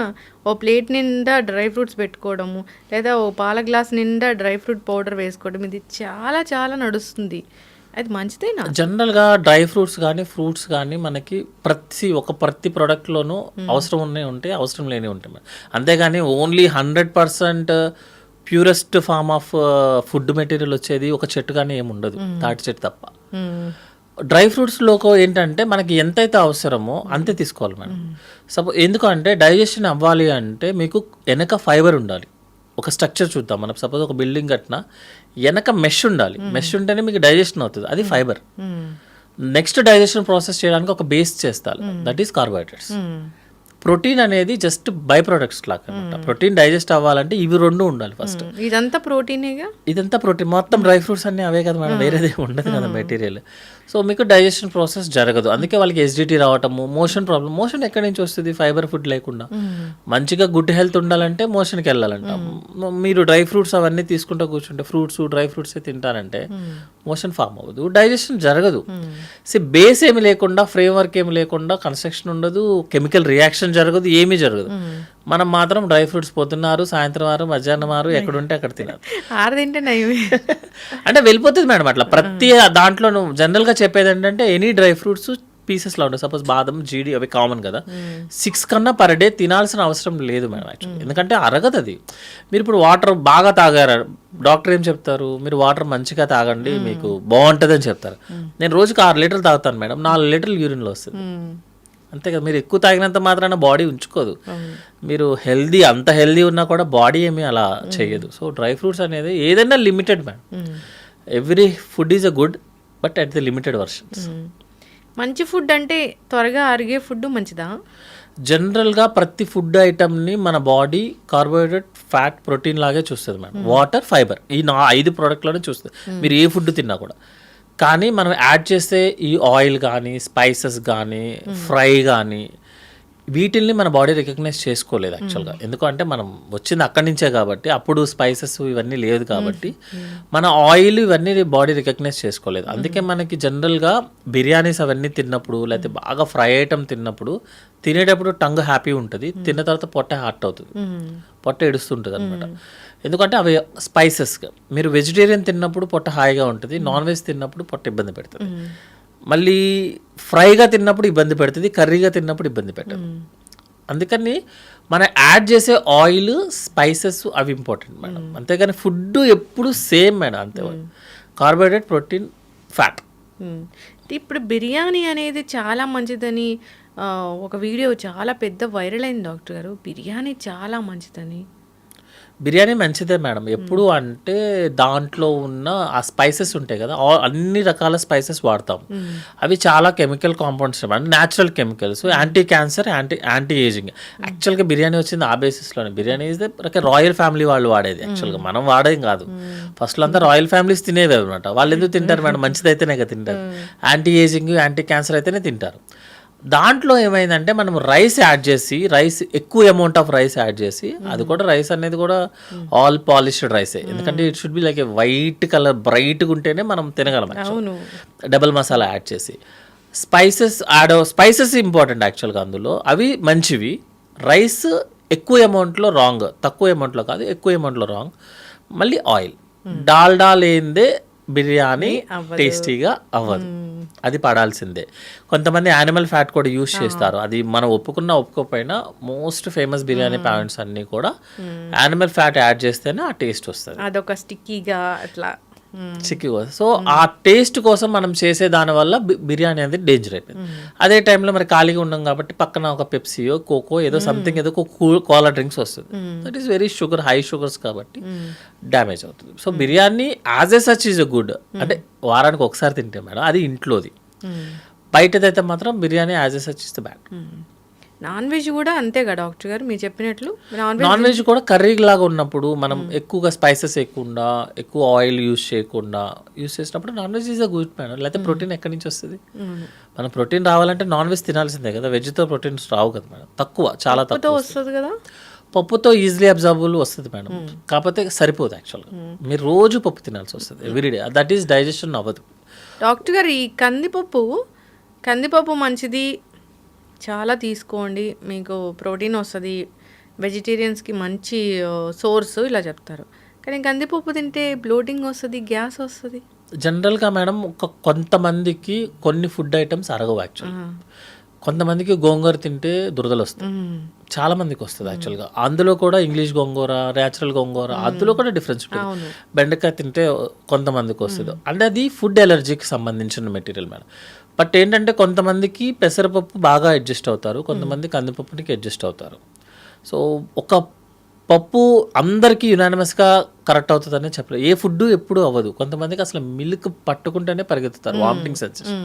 [SPEAKER 3] ఓ ప్లేట్ నిండా డ్రై ఫ్రూట్స్ పెట్టుకోవడము, లేదా ఓ పాల గ్లాస్ నిండా డ్రై ఫ్రూట్ పౌడర్ వేసుకోవడం, ఇది చాలా చాలా నడుస్తుంది. అది మంచిదేనా?
[SPEAKER 4] జనరల్గా డ్రై ఫ్రూట్స్ కానీ ఫ్రూట్స్ కానీ మనకి ప్రతి ప్రోడక్ట్లోనూ అవసరం ఉంటాయి, అవసరం లేని ఉంటాయి. అంతేగాని only 100% purest form of food material వచ్చేది ఒక చెట్టు కానీ ఏమి ఉండదు, తాటి చెట్టు తప్ప. డ్రై ఫ్రూట్స్లో ఏంటంటే మనకి ఎంతైతే అవసరమో అంతే తీసుకోవాలి మేడం. ఎందుకంటే డైజెషన్ అవ్వాలి అంటే మీకు వెనక ఫైబర్ ఉండాలి. ఒక స్ట్రక్చర్ చూద్దాం మనం, సపోజ్ ఒక బిల్డింగ్ కట్టినా వెనక మెష్ ఉండాలి. మెష్ ఉంటేనే మీకు డైజెషన్ అవుతుంది, అది ఫైబర్. నెక్స్ట్ డైజెషన్ ప్రాసెస్ చేయడానికి ఒక బేస్ చేస్తారు, దట్ ఈస్ కార్బోహైడ్రేట్స్. ప్రోటీన్ అనేది జస్ట్ బై ప్రొడక్ట్స్ లాగా అనమాట. ప్రోటీన్ డైజెస్ట్ అవ్వాలంటే ఇవి రెండు ఉండాలి ఫస్ట్.
[SPEAKER 3] ఇదంతా ప్రోటీనేగా,
[SPEAKER 4] ఇదంతా ప్రోటీన్, మొత్తం డ్రై ఫ్రూట్స్ అన్నీ అవే కదా మేడం, వేరేది ఉండదు కదా మెటీరియల్. సో మీకు డైజెషన్ ప్రాసెస్ జరగదు, అందుకే వాళ్ళకి ఎసిడిటీ రావటము, మోషన్ ప్రాబ్లం. మోషన్ ఎక్కడి నుంచి వస్తుంది? ఫైబర్ ఫుడ్ లేకుండా. మంచిగా గుడ్ హెల్త్ ఉండాలంటే మోషన్కి వెళ్ళాలంట. మీరు డ్రై ఫ్రూట్స్ అవన్నీ తీసుకుంటూ కూర్చుంటే, ఫ్రూట్స్ డ్రై ఫ్రూట్స్ తింటారంటే మోషన్ ఫామ్ అవ్వదు, డైజెషన్ జరగదు. బేస్ ఏమి లేకుండా, ఫ్రేమ్ వర్క్ ఏమి లేకుండా కన్స్ట్రక్షన్ ఉండదు, కెమికల్ రియాక్షన్ జరగదు, ఏమీ జరగదు. మనం మాత్రం డ్రై ఫ్రూట్స్ పొద్దున్నారు, సాయంత్రం వారు, మధ్యాహ్నం వారు, ఎక్కడుంటే అక్కడ తినాలి.
[SPEAKER 3] ఆరదింటే నయమే
[SPEAKER 4] అంటే వెళ్ళిపోతుంది మేడం అట్లా. ప్రతి దాంట్లో జనరల్గా చెప్పేది ఏంటంటే ఎనీ డ్రై ఫ్రూట్స్ పీసెస్లో ఉంటాయి. సపోజ్ బాదం, జీడి అవి కామన్ కదా, 6 కన్నా పర్ డే తినాల్సిన అవసరం లేదు మేడం యాక్చువల్లీ. ఎందుకంటే అరగదు అది. మీరు ఇప్పుడు వాటర్ బాగా తాగారు, డాక్టర్ ఏం చెప్తారు? మీరు వాటర్ మంచిగా తాగండి, మీకు బాగుంటుంది అని చెప్తారు. నేను రోజుకి 6 లీటర్లు తాగుతాను మేడం, 4 లీటర్లు యూరిన్లో వస్తుంది. అంతే కదా. మీరు ఎక్కువ తాగినంత మాత్రాన బాడీ ఉంచుకోదు. మీరు అంత హెల్దీ ఉన్నా కూడా బాడీ ఏమీ అలా చేయదు. సో డ్రై ఫ్రూట్స్ అనేది ఏదైనా limited madam. Every food is a good, but at the limited versions.
[SPEAKER 3] మంచి ఫుడ్ అంటే త్వరగా అరిగే ఫుడ్ మంచిదా?
[SPEAKER 4] జనరల్గా ప్రతి ఫుడ్ ఐటమ్ని మన బాడీ కార్బోహైడ్రేట్, ఫ్యాట్, ప్రోటీన్ లాగే చూస్తుంది మేడం. వాటర్, ఫైబర్, ఈ 5 ప్రోడక్ట్లోనే చూస్తుంది మీరు ఏ ఫుడ్ తిన్నా కూడా. కానీ మనం యాడ్ చేసే ఈ ఆయిల్ కానీ, స్పైసెస్ కానీ, ఫ్రై కానీ, వీటిల్ని మన బాడీ రికగ్నైజ్ చేసుకోలేదు యాక్చువల్గా. ఎందుకంటే మనం వచ్చింది అక్కడి నుంచే కాబట్టి, అప్పుడు స్పైసెస్ ఇవన్నీ లేదు కాబట్టి మన ఆయిల్ ఇవన్నీ బాడీ రికగ్నైజ్ చేసుకోలేదు. అందుకే మనకి జనరల్గా బిర్యానీస్ అవన్నీ తిన్నప్పుడు, లేకపోతే బాగా ఫ్రై ఐటమ్ తిన్నప్పుడు, తినేటప్పుడు టంగ్ హ్యాపీ ఉంటుంది, తిన్న తర్వాత పొట్ట హార్ట్ అవుతుంది, పొట్ట ఏడుస్తుంటుంది అనమాట. ఎందుకంటే అవి స్పైసెస్గా. మీరు వెజిటేరియన్ తిన్నప్పుడు పొట్ట హాయిగా ఉంటుంది, నాన్ వెజ్ తిన్నప్పుడు పొట్ట ఇబ్బంది పెడుతుంది. మళ్ళీ ఫ్రైగా తిన్నప్పుడు ఇబ్బంది పెడుతుంది, కర్రీగా తిన్నప్పుడు ఇబ్బంది పెట్టదు. అందుకని మనం యాడ్ చేసే ఆయిల్, స్పైసెస్ అవి ఇంపార్టెంట్ మేడం. అంతేగాని ఫుడ్ ఎప్పుడు సేమ్ మేడం, అంతే. Carbohydrate, protein, fat.
[SPEAKER 3] ఇప్పుడు బిర్యానీ అనేది చాలా మంచిదని ఒక వీడియో చాలా పెద్ద వైరల్ అయింది డాక్టర్ గారు. బిర్యానీ చాలా మంచిదని.
[SPEAKER 4] బిర్యానీ మంచిదే మేడం. ఎప్పుడు అంటే దాంట్లో ఉన్న ఆ స్పైసెస్ ఉంటాయి కదా, అన్ని రకాల స్పైసెస్ వాడతాం. అవి చాలా కెమికల్ కాంపౌండ్స్ అంటే natural chemicals, anti cancer, anti ageing. యాక్చువల్గా బిర్యానీ వచ్చింది ఆ బేసిస్లోనే. Biryani is the royal family వాళ్ళు వాడేది యాక్చువల్గా, మనం వాడేది కాదు. ఫస్ట్లో అంతా రాయల్ ఫ్యామిలీస్ తినేవి అనమాట. వాళ్ళు ఎందుకు తింటారు మేడం? మంచిదైతేనే కదా తింటారు. యాంటీ ఏజింగ్, యాంటీ క్యాన్సర్ అయితేనే తింటారు. దాంట్లో ఏమైందంటే మనం రైస్ యాడ్ చేసి, ఎక్కువ అమౌంట్ ఆఫ్ రైస్ యాడ్ చేసి, అది కూడా రైస్ అనేది కూడా ఆల్ పాలిష్డ్ రైసే. ఎందుకంటే it should be like A white colour, బ్రైట్గా ఉంటేనే మనం తినగలం. డబల్ మసాలా యాడ్ చేసి, స్పైసెస్ ఇంపార్టెంట్ యాక్చువల్గా అందులో, అవి మంచివి. రైస్ ఎక్కువ అమౌంట్లో రాంగ్, తక్కువ అమౌంట్లో కాదు, ఎక్కువ అమౌంట్లో రాంగ్. మళ్ళీ ఆయిల్, డాల్డా లేనిదే బిర్యానీ టేస్టీగా అవ్వదు, అది పడాల్సిందే. కొంతమంది యానిమల్ ఫ్యాట్ కూడా యూస్ చేస్తారు, అది మనం ఒప్పుకోకపోయినా మోస్ట్ ఫేమస్ బిర్యానీ పాయింట్స్ అన్నీ కూడా యానిమల్ ఫ్యాట్ యాడ్ చేస్తేనే ఆ టేస్ట్ వస్తుంది,
[SPEAKER 3] అదొక స్టిక్కీగా అట్లా
[SPEAKER 4] చిక్కిగా. సో ఆ టేస్ట్ కోసం మనం చేసే దానివల్ల బిర్యానీ అనేది డేంజర్ అయిపోయింది. అదే టైంలో మరి ఖాళీగా ఉన్నాం కాబట్టి పక్కన ఒక పెప్సీయో, కోకో, ఏదో సంథింగ్, ఏదో కోలా డ్రింక్స్ వస్తుంది. That is very sugar, high sugars కాబట్టి డ్యామేజ్ అవుతుంది. So biryani as a such is a good. అంటే వారానికి ఒకసారి తింటే మేడం, అది ఇంట్లోది. బయటదైతే మాత్రం biryani as a such is the bad.
[SPEAKER 3] Non veg కూడా అంతేగా డాక్టర్ గారు మీరు చెప్పినట్లు?
[SPEAKER 4] నాన్ వెజ్ కూడా కర్రీ లాగా ఉన్నప్పుడు మనం ఎక్కువగా స్పైసెస్ వేయకుండా, ఎక్కువ ఆయిల్ యూస్ చేసినప్పుడు non veg is a good madam. లేకపోతే ప్రోటీన్ ఎక్కడి నుంచి వస్తుంది? మనం ప్రోటీన్ రావాలంటే నాన్ వెజ్ తినాల్సిందే కదా, వెజ్తో ప్రోటీన్స్ రావు కదా మేడం, తక్కువ, చాలా తక్కువ
[SPEAKER 3] వస్తుంది కదా.
[SPEAKER 4] పప్పుతో ఈజీలీ అబ్జర్వబుల్ వస్తుంది మేడం, కాకపోతే సరిపోదు యాక్చువల్గా. మీరు రోజు పప్పు తినాల్సి వస్తుంది ఎవ్రీడే, దట్ ఈస్ డైజెషన్ అవ్వదు.
[SPEAKER 3] డాక్టర్ గారు ఈ కందిపప్పు మంచిది, చాలా తీసుకోండి, మీకు ప్రోటీన్ వస్తుంది, వెజిటేరియన్స్కి మంచి సోర్స్ ఇలా చెప్తారు. కానీ కందిపప్పు తింటే బ్లోటింగ్ వస్తుంది, గ్యాస్ వస్తుంది.
[SPEAKER 4] జనరల్గా మేడం కొంతమందికి కొన్ని ఫుడ్ ఐటమ్స్ అరగవు యాక్చువల్గా. కొంతమందికి గోంగూర తింటే దురదలు వస్తాయి, చాలా మందికి వస్తుంది యాక్చువల్గా. అందులో కూడా ఇంగ్లీష్ గోంగూర, న్యాచురల్ గోంగూర, అందులో కూడా డిఫరెన్స్ ఉంటుంది. బెండకాయ తింటే కొంతమందికి వస్తుంది, అంటే అది ఫుడ్ ఎలర్జీకి సంబంధించిన మెటీరియల్ మేడం. బట్ ఏంటంటే కొంతమందికి పెసరపప్పు బాగా అడ్జస్ట్ అవుతారు, కొంతమంది కందిపప్పునికి అడ్జస్ట్ అవుతారు. సో ఒక పప్పు అందరికీ యునానిమస్గా కరెక్ట్ అవుతుందని చెప్పలేదు. ఏ ఫుడ్ ఎప్పుడు అవ్వదు. కొంతమందికి అసలు మిల్క్ పట్టుకుంటేనే పరిగెత్తుతారు, వామిటింగ్ సెన్సేషన్.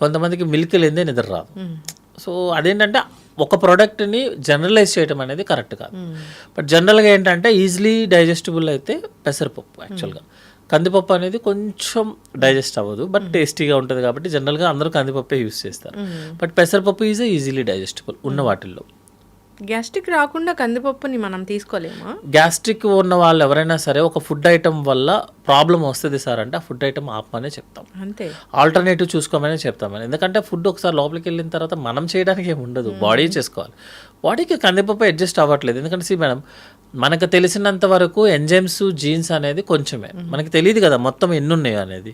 [SPEAKER 4] కొంతమందికి మిల్క్ లేదే నిద్ర రాదు. సో అదేంటంటే ఒక ప్రోడక్ట్ని జనరలైజ్ చేయడం అనేది కరెక్ట్ కాదు. బట్ జనరల్గా ఏంటంటే ఈజీలీ డైజెస్టిబుల్ అయితే పెసరపప్పు. యాక్చువల్గా కందిపప్పు అనేది కొంచెం డైజెస్ట్ అవ్వదు, బట్ టేస్టీగా ఉంటుంది కాబట్టి జనరల్గా అందరూ కందిపప్పే యూస్ చేస్తారు. బట్ పెసరపప్పు ఈజ్ ఈజీలీ డైజెస్టిబుల్ ఉన్న వాటిల్లో.
[SPEAKER 3] గ్యాస్ట్రిక్ రాకుండా కందిపప్పుని మనం తీసుకోలేమా?
[SPEAKER 4] గ్యాస్ట్రిక్ ఉన్న వాళ్ళు ఎవరైనా సరే ఒక ఫుడ్ ఐటమ్ వల్ల ప్రాబ్లం వస్తుంది సార్ అంటే ఆ ఫుడ్ ఐటమ్ ఆపమనే చెప్తాం.
[SPEAKER 3] అంతే,
[SPEAKER 4] ఆల్టర్నేటివ్ చూసుకోమని చెప్తామని. ఎందుకంటే ఫుడ్ ఒకసారి లోపలికి వెళ్ళిన తర్వాత మనం చేయడానికి ఏమి ఉండదు, బాడీ చేసుకోవాలి. బాడీకి కందిపప్పు అడ్జస్ట్ అవ్వట్లేదు. ఎందుకంటే మేడం మనకు తెలిసినంత వరకు ఎంజైమ్స్ జీన్స్ అనేది కొంచెమే, మనకి తెలియదు కదా మొత్తం ఎన్ని ఉన్నాయి అనేది.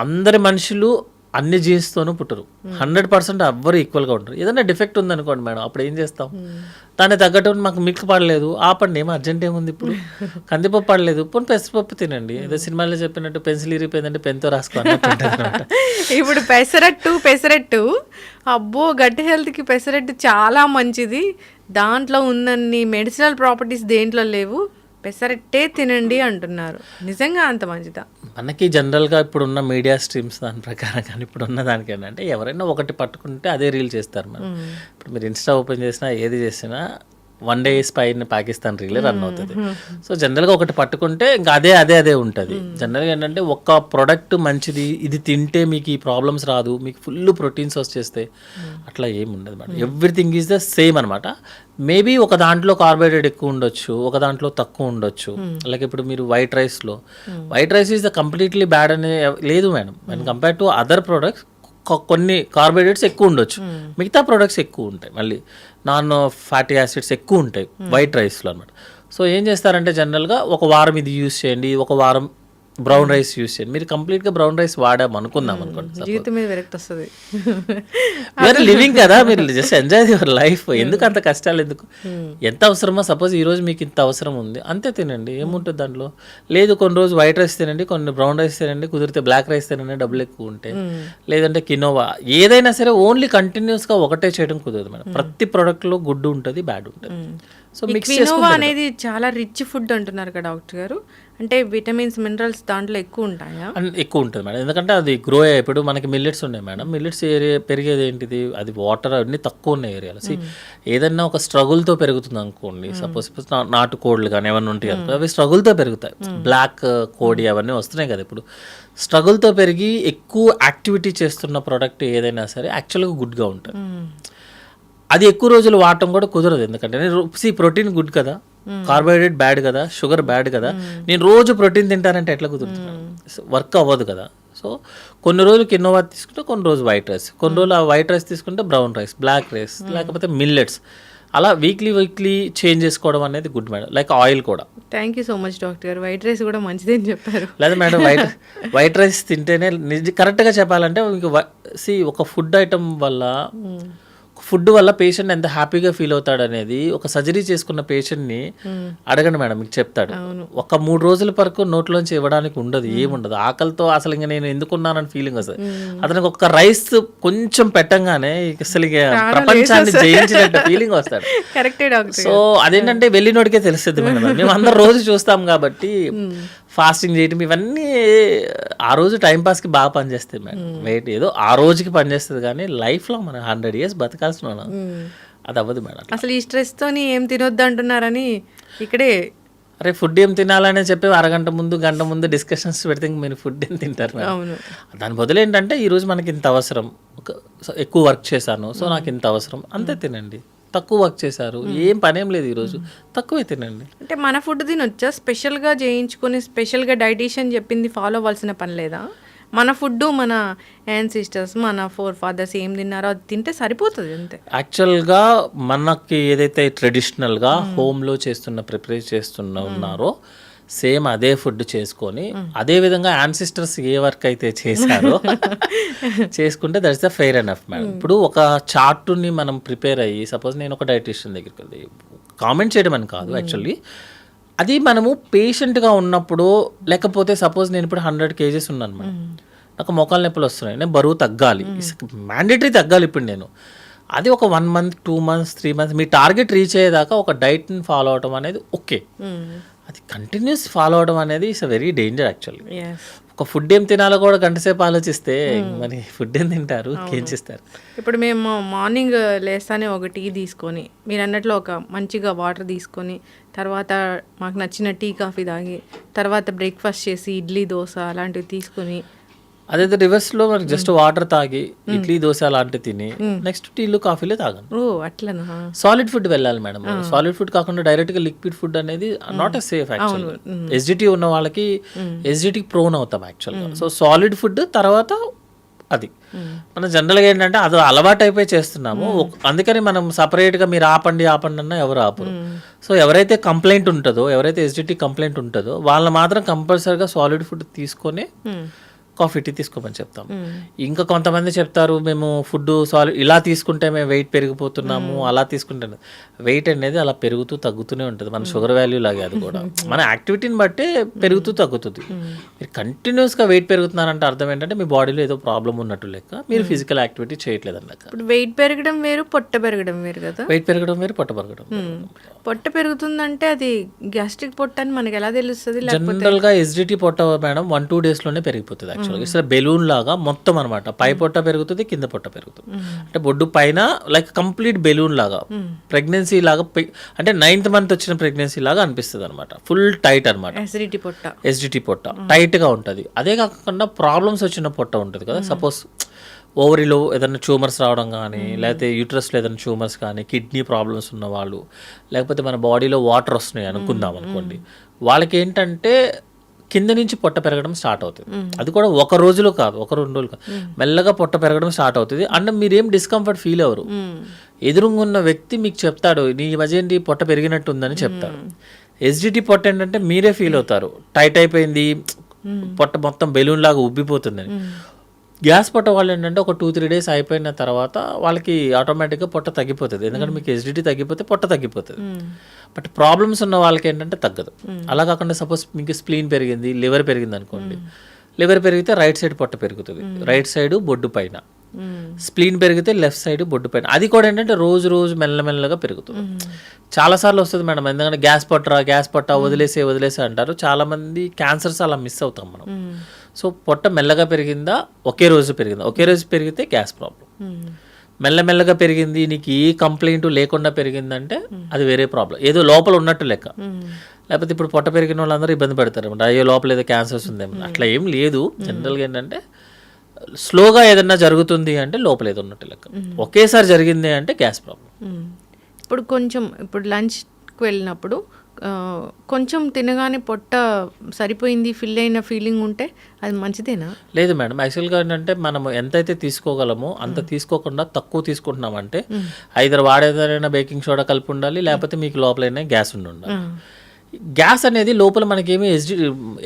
[SPEAKER 4] అందరి మనుషులు అన్ని జీన్స్తోనూ పుట్టరు, 100% ఎవ్వరు ఈక్వల్గా ఉంటారు. ఏదైనా డిఫెక్ట్ ఉందనుకోండి మేడం, అప్పుడు ఏం చేస్తాం? దాన్ని తగ్గట్టు మాకు మిల్క్ పడలేదు, ఆపండి, ఏమో అర్జెంట్ ఏముంది ఇప్పుడు. కందిపప్పు పడలేదు, పోనీ పెసరపప్పు తినండి. ఏదో సినిమాలో చెప్పినట్టు పెన్సిల్ ఇరిపోయిందంటే పెన్తో రాసుకోవాలి.
[SPEAKER 3] ఇప్పుడు పెసరట్టు అబ్బో, గట్టి హెల్త్కి పెసరట్టు చాలా మంచిది. దాంట్లో ఉన్నన్ని మెడిసినల్ ప్రాపర్టీస్ దేంట్లో లేవు. పెసరట్టే తినండి అంటున్నారు. నిజంగా అంత మంచిదా?
[SPEAKER 4] మనకి జనరల్గా ఇప్పుడున్న మీడియా స్ట్రీమ్స్ దాని ప్రకారం కానీ ఇప్పుడున్న దానికి ఏంటంటే ఎవరైనా ఒకటి పట్టుకుంటే అదే రీల్ చేస్తారు. మనం ఇప్పుడు మీరు ఇన్స్టా ఓపెన్ చేసినా ఏది చేసినా వన్ డే పైన పాకిస్తాన్ రీలే రన్ అవుతుంది. సో జనరల్గా ఒకటి పట్టుకుంటే ఇంకా అదే ఉంటుంది. జనరల్గా ఏంటంటే ఒక్క ప్రోడక్ట్ మంచిది, ఇది తింటే మీకు ఈ ప్రాబ్లమ్స్ రాదు, మీకు ఫుల్ ప్రోటీన్స్ వచ్చేస్తే అట్లా ఏమి ఉండదు madam. Everything is the same అనమాట. మేబీ ఒక దాంట్లో కార్బోహైడ్రేట్ ఎక్కువ ఉండొచ్చు, ఒక దాంట్లో తక్కువ ఉండొచ్చు. అలాగే ఇప్పుడు మీరు white rice is the completely bad అనే లేదు madam. And compare to other products కొన్ని కార్బోహైడ్రేట్స్ ఎక్కువ ఉండొచ్చు, మిగతా ప్రోడక్ట్స్ ఎక్కువ ఉంటాయి, మళ్ళీ నాన్ ఫ్యాటీ యాసిడ్స్ ఎక్కువ ఉంటాయి వైట్ రైస్లో అనమాట. సో ఏం చేస్తారంటే జనరల్గా ఒక వారం ఇది యూస్ చేయండి, ఒక వారం బ్రౌన్ రైస్ యూస్ చేయండి. మీరు కంప్లీట్గా బ్రౌన్ రైస్ వాడాం అనుకుందాం అనుకోండి,
[SPEAKER 3] జీవితం మీద విరక్తి వస్తుంది.
[SPEAKER 4] యూఆర్ లివింగ్ కదా, మీరు జస్ట్ ఎంజాయ్ యువర్ లైఫ్. ఎందుకు అంత కష్టాలు ఎందుకు? ఎంత అవసరమో, సపోజ్ ఈరోజు మీకు ఇంత అవసరం ఉంది అంతే తినండి, ఏముంటుంది దాంట్లో. లేదు కొన్ని రోజు వైట్ రైస్ తినండి, కొన్ని బ్రౌన్ రైస్ తినండి, కుదిరితే బ్లాక్ రైస్ తినండి డబ్బులు ఎక్కువ ఉంటే, లేదంటే కినోవా, ఏదైనా సరే ఓన్లీ కంటిన్యూస్గా ఒకటే చేయడం కుదరదు మేడం. ప్రతి ప్రోడక్ట్లో గుడ్ ఉంటుంది, బ్యాడ్ ఉంటుంది. సో
[SPEAKER 3] క్వినోవా అనేది చాలా రిచ్ ఫుడ్ అంటున్నారు కదా డాక్టర్ గారు, అంటే విటమిన్స్ మినరల్స్ దాంట్లో ఎక్కువ ఉంటాయా?
[SPEAKER 4] ఎక్కువ ఉంటుంది మేడం, ఎందుకంటే అది గ్రో ఇప్పుడు మనకి మిల్లెట్స్ ఉన్నాయి మేడం. మిల్లెట్స్ ఏరియా పెరిగేది ఏంటిది, అది వాటర్ అన్నీ తక్కువ ఉన్న ఏరియాలు. ఏదన్నా ఒక స్ట్రగుల్తో పెరుగుతుంది అనుకోండి, సపోజ్ నాటు కోళ్ళు కానీ ఏమన్నా ఉంటాయి అనుకో, అవి స్ట్రగుల్తో పెరుగుతాయి. బ్లాక్ కోడి అవన్నీ వస్తున్నాయి కదా ఇప్పుడు. స్ట్రగుల్తో పెరిగి ఎక్కువ యాక్టివిటీ చేస్తున్న ప్రోడక్ట్ ఏదైనా సరే యాక్చువల్గా గుడ్గా ఉంటుంది. అది ఎక్కువ రోజులు వాడటం కూడా కుదరదు, ఎందుకంటే ప్రోటీన్ గుడ్ కదా, కార్బోహైడ్రేట్ బ్యాడ్ కదా, షుగర్ బ్యాడ్ కదా. నేను రోజు ప్రోటీన్ తింటానంటే ఎట్లా కుదురుతుంది? వర్క్ అవ్వదు కదా. సో కొన్ని రోజులు కినోవా తీసుకుంటే, కొన్ని రోజు వైట్ రైస్, కొన్ని రోజులు ఆ వైట్ రైస్ తీసుకుంటే బ్రౌన్ రైస్, బ్లాక్ రైస్, లేకపోతే మిల్లెట్స్, అలా వీక్లీ చేంజ్ చేసుకోవడం అనేది గుడ్ మేడం. లైక్ ఆయిల్ కూడా.
[SPEAKER 3] Thank you so much doctor గారు, వైట్ రైస్ కూడా మంచిదని చెప్పారు.
[SPEAKER 4] లేదా మేడం వైట్ రైస్ తింటేనే కరెక్ట్గా చెప్పాలంటే మీకు ఒక ఫుడ్ ఐటమ్ వల్ల ఫుడ్ వల్ల పేషెంట్ ఎంత హ్యాపీగా ఫీల్ అవుతాడు అనేది ఒక సర్జరీ చేసుకున్న పేషెంట్ని అడగండి మేడం, మీకు చెప్తాడు. ఒక 3 రోజుల వరకు నోట్లోంచి ఇవ్వడానికి ఉండదు, ఏముండదు. ఆకలితో అసలు ఇంకా నేను ఎందుకున్నానని ఫీలింగ్ వస్తుంది. అతనికి ఒక రైస్ కొంచెం పెట్టంగానే అసలు ప్రపంచాన్ని జయించినట్టు ఫీలింగ్ వస్తాడు.
[SPEAKER 3] కరెక్టే డాక్టర్.
[SPEAKER 4] సో అదేంటంటే వెళ్ళినోడికే తెలుస్తుంది మేడం. మేము అందరు రోజు చూస్తాం కాబట్టి ఫాస్టింగ్ చేయటం ఇవన్నీ ఆ రోజు టైంపాస్కి బాగా పనిచేస్తాయి మేడం. వెయిట్ ఏదో ఆ రోజుకి పనిచేస్తుంది, కానీ లైఫ్లో మనం 100 years బతకాల్సిన అది అవ్వదు మేడం.
[SPEAKER 3] అసలు ఈ స్ట్రెస్తో ఏం తినొద్దు అంటున్నారని ఇక్కడే
[SPEAKER 4] అరే ఫుడ్ ఏం తినాలని చెప్పి అరగంట ముందు గంట ముందు డిస్కషన్స్ పెడితే మీరు ఫుడ్ ఏం తింటారు. దాని బదులు ఏంటంటే ఈరోజు మనకి ఇంత అవసరం, ఎక్కువ వర్క్ చేశాను సో నాకు ఇంత అవసరం, అంతే తినండి. తక్కువ వర్క్ చేశారు, ఏం పనేం లేదు ఈరోజు, తక్కువే తినండి.
[SPEAKER 3] అంటే మన ఫుడ్ తినొచ్చా? స్పెషల్గా చేయించుకొని స్పెషల్గా డైటీషియన్ చెప్పింది ఫాలో అవ్వాల్సిన పని లేదా? మన ఫుడ్ మన యాన్సిస్టర్స్ మన ఫోర్ఫాదర్స్ ఏం తిన్నారో అది తింటే సరిపోతుంది అంతే.
[SPEAKER 4] యాక్చువల్గా మనకి ఏదైతే ట్రెడిషనల్గా హోమ్లో ప్రిపేర్ ఉన్నారో సేమ్ అదే ఫుడ్ చేసుకొని అదే విధంగా యాన్సిస్టర్స్ ఏ వర్క్ అయితే చేశారో చేసుకుంటే that's the fair enough madam. ఇప్పుడు ఒక చార్టుని మనం ప్రిపేర్ అయ్యి, సపోజ్ నేను ఒక డైటీషియన్ దగ్గరికి వెళ్ళి కామెంట్ చేయడం అని కాదు, యాక్చువల్లీ అది మనము పేషెంట్గా ఉన్నప్పుడు, లేకపోతే సపోజ్ నేను ఇప్పుడు 100 kgs ఉన్నాను మేడం, నాకు మోకాలు నొప్పులు వస్తున్నాయి, నేను బరువు తగ్గాలి, మ్యాండేటరీ తగ్గాలి ఇప్పుడు నేను. అది ఒక 1 మంత్ 2 మంత్స్ 3 మంత్స్ మీ టార్గెట్ రీచ్ అయ్యేదాకా ఒక డైట్ని ఫాలో అవడం అనేది ఓకే. అది కంటిన్యూస్ ఫాలో అవడం అనేది it's a very danger actually.
[SPEAKER 3] Yes.
[SPEAKER 4] ఒక ఫుడ్ ఏం తినాలో కూడా గంట సేపు ఆలోచిస్తే మరి ఫుడ్ ఏం తింటారు, ఏం చేస్తారు?
[SPEAKER 3] ఇప్పుడు మేము మార్నింగ్ లేస్తానే ఒక టీ తీసుకొని, మీరు అన్నట్లు ఒక మంచిగా వాటర్ తీసుకొని, తర్వాత మాకు నచ్చిన టీ కాఫీ తాగి, తర్వాత బ్రేక్ఫాస్ట్ చేసి ఇడ్లీ దోశ అలాంటివి తీసుకొని,
[SPEAKER 4] అదైతే రివర్స్లో మనకి జస్ట్ వాటర్ తాగి ఇడ్లీ దోశ అలాంటివి తిని నెక్స్ట్ టీలు కాఫీలే తాగండి.
[SPEAKER 3] ఓ అట్లనా?
[SPEAKER 4] సాలిడ్ ఫుడ్ వెళ్ళాలి మేడం. సాలిడ్ ఫుడ్ కాకుండా డైరెక్ట్గా లిక్విడ్ ఫుడ్ అనేది నాట్ ఎ సేఫ్ యాక్చువల్గా. ఎస్జిటి ఉన్న వాళ్ళకి ఎస్జిటికి ప్రోన్ అవుతాం యాక్చువల్గా. సో సాలిడ్ ఫుడ్ తర్వాత అది మనం జనరల్గా ఏంటంటే అది అలవాటు అయిపోయి చేస్తున్నాము. అందుకని మనం సపరేట్గా మీరు ఆపండి అన్నా ఎవరు ఆపరు. సో ఎవరైతే కంప్లైంట్ ఉంటుందో, ఎవరైతే ఎస్జిటి కంప్లైంట్ ఉంటుందో వాళ్ళు మాత్రం కంపల్సరీగా సాలిడ్ ఫుడ్ తీసుకొని కాఫీ టీ తీసుకోమని చెప్తాం. ఇంకా కొంతమంది చెప్తారు మేము ఫుడ్ సాలిడ్ ఇలా తీసుకుంటే మేము వెయిట్ పెరిగిపోతున్నాము, అలా తీసుకుంటే వెయిట్ అనేది అలా పెరుగుతూ తగ్గుతూనే ఉంటుంది. మన షుగర్ వాల్యూ లాగే అది కూడా మన యాక్టివిటీని బట్టే పెరుగుతూ తగ్గుతుంది. మీరు కంటిన్యూస్గా వెయిట్ పెరుగుతున్నారంటే అర్థం ఏంటంటే మీ బాడీలో ఏదో ప్రాబ్లం ఉన్నట్టు లెక్క, మీరు ఫిజికల్ యాక్టివిటీ చేయట్లేదు అన్నక్క.
[SPEAKER 3] ఇప్పుడు వెయిట్ పెరగడం వేరు, పొట్ట పెరగడం వేరు కదా?
[SPEAKER 4] వెయిట్ పెరగడం వేరు, పొట్ట పెరగడం.
[SPEAKER 3] పొట్ట పెరుగుతుందంటే అది గ్యాస్ట్రిక్ పొట్ట అని మనకి ఎలా తెలుస్తుంది?
[SPEAKER 4] జనరల్గా ఎస్జిటి పొట్ట మేడం 1-2 డేస్లోనే పెరిగిపోతుంది యాక్చువల్గా. ఇట్లా బెలూన్ లాగా మొత్తం అనమాట. పై పొట్ట పెరుగుతుంది, కింద పొట్ట పెరుగుతుంది. అంటే బొడ్డు పైన లైక్ కంప్లీట్ బెలూన్ లాగా ప్రెగ్నెన్సీ లాగా, అంటే 9th మంత్ వచ్చిన ప్రెగ్నెన్సీ లాగా అనిపిస్తుంది అనమాట. ఫుల్ టైట్ అనమాట. ఎస్జిటి పొట్ట టైట్ గా ఉంటుంది. అదే కాకుండా ప్రాబ్లమ్స్ వచ్చిన పొట్ట ఉంటుంది కదా, సపోజ్ ఓవరీలో ఏదైనా ట్యూమర్స్ రావడం కానీ, లేకపోతే యూట్రస్లో ఏదైనా ట్యూమర్స్ కానీ, కిడ్నీ ప్రాబ్లమ్స్ ఉన్న వాళ్ళు, లేకపోతే మన బాడీలో వాటర్ వస్తున్నాయి అనుకుందాం అనుకోండి, వాళ్ళకి ఏంటంటే కింద నుంచి పొట్ట పెరగడం స్టార్ట్ అవుతుంది. అది కూడా ఒక రోజులో కాదు, ఒక 2 రోజులు కాదు, మెల్లగా పొట్ట పెరగడం స్టార్ట్ అవుతుంది. అండ్ మీరేం డిస్కంఫర్ట్ ఫీల్ అవ్వరు. ఎదురుగా ఉన్న వ్యక్తి మీకు చెప్తాడు నీ మధ్య ఏంటి పొట్ట పెరిగినట్టు ఉందని చెప్తాడు. ఎస్జిటి పొట్ట ఏంటంటే మీరే ఫీల్ అవుతారు టైట్ అయిపోయింది, పొట్ట మొత్తం బెలూన్ లాగా ఉబ్బిపోతుందని. గ్యాస్ పొట్ట వాళ్ళు ఏంటంటే ఒక 2-3 డేస్ అయిపోయిన తర్వాత వాళ్ళకి ఆటోమేటిక్గా పొట్ట తగ్గిపోతుంది. ఎందుకంటే మీకు ఎస్జిటి తగ్గిపోతే పొట్ట తగ్గిపోతుంది. బట్ ప్రాబ్లమ్స్ ఉన్న వాళ్ళకి ఏంటంటే తగ్గదు. అలా కాకుండా సపోజ్ మీకు స్ప్లీన్ పెరిగింది, లివర్ పెరిగింది అనుకోండి, లివర్ పెరిగితే రైట్ సైడ్ పొట్ట పెరుగుతుంది, రైట్ సైడ్ బొడ్డు పైన. స్ప్లీన్ పెరిగితే లెఫ్ట్ సైడ్ బొడ్డు పైన. అది కూడా ఏంటంటే రోజు రోజు మెల్లమెల్లగా పెరుగుతుంది. చాలాసార్లు వస్తుంది మేడం. ఎందుకంటే గ్యాస్ పొట్ట వదిలేసే అంటారు. చాలామంది క్యాన్సర్స్ అలా మిస్ అవుతాం మనం. సో పొట్ట మెల్లగా పెరిగిందా, ఒకే రోజు పెరిగితే గ్యాస్ ప్రాబ్లం. మెల్లమెల్లగా పెరిగింది, నీకు ఏ కంప్లైంట్ లేకుండా పెరిగిందంటే అది వేరే ప్రాబ్లం, ఏదో లోపల ఉన్నట్టు లెక్క. లేకపోతే ఇప్పుడు పొట్ట పెరిగిన వాళ్ళందరూ ఇబ్బంది పడతారు అనమాట, అయ్యో లోపల ఏదో క్యాన్సర్స్ ఉందేమో. అట్లా ఏం లేదు. జనరల్గా ఏంటంటే స్లోగా ఏదన్నా జరుగుతుంది అంటే లోపల ఏదో ఉన్నట్టు లెక్క. ఒకేసారి జరిగింది అంటే గ్యాస్ ప్రాబ్లం.
[SPEAKER 3] ఇప్పుడు లంచ్కి వెళ్ళినప్పుడు కొంచెం తినగానే పొట్ట సరిపోయింది ఫిల్ అయిన ఫీలింగ్ ఉంటే అది మంచిదేనా?
[SPEAKER 4] లేదు మేడం, యాక్చువల్గా ఏంటంటే మనం ఎంతైతే తీసుకోగలమో అంత తీసుకోకుండా తక్కువ తీసుకుంటున్నామంటే ఐదర్ వాడేదైనా బేకింగ్ సోడా కలిపి ఉండాలి, లేకపోతే మీకు లోపలైనా గ్యాస్ ఉండాలి. గ్యాస్ అనేది లోపల మనకేమీ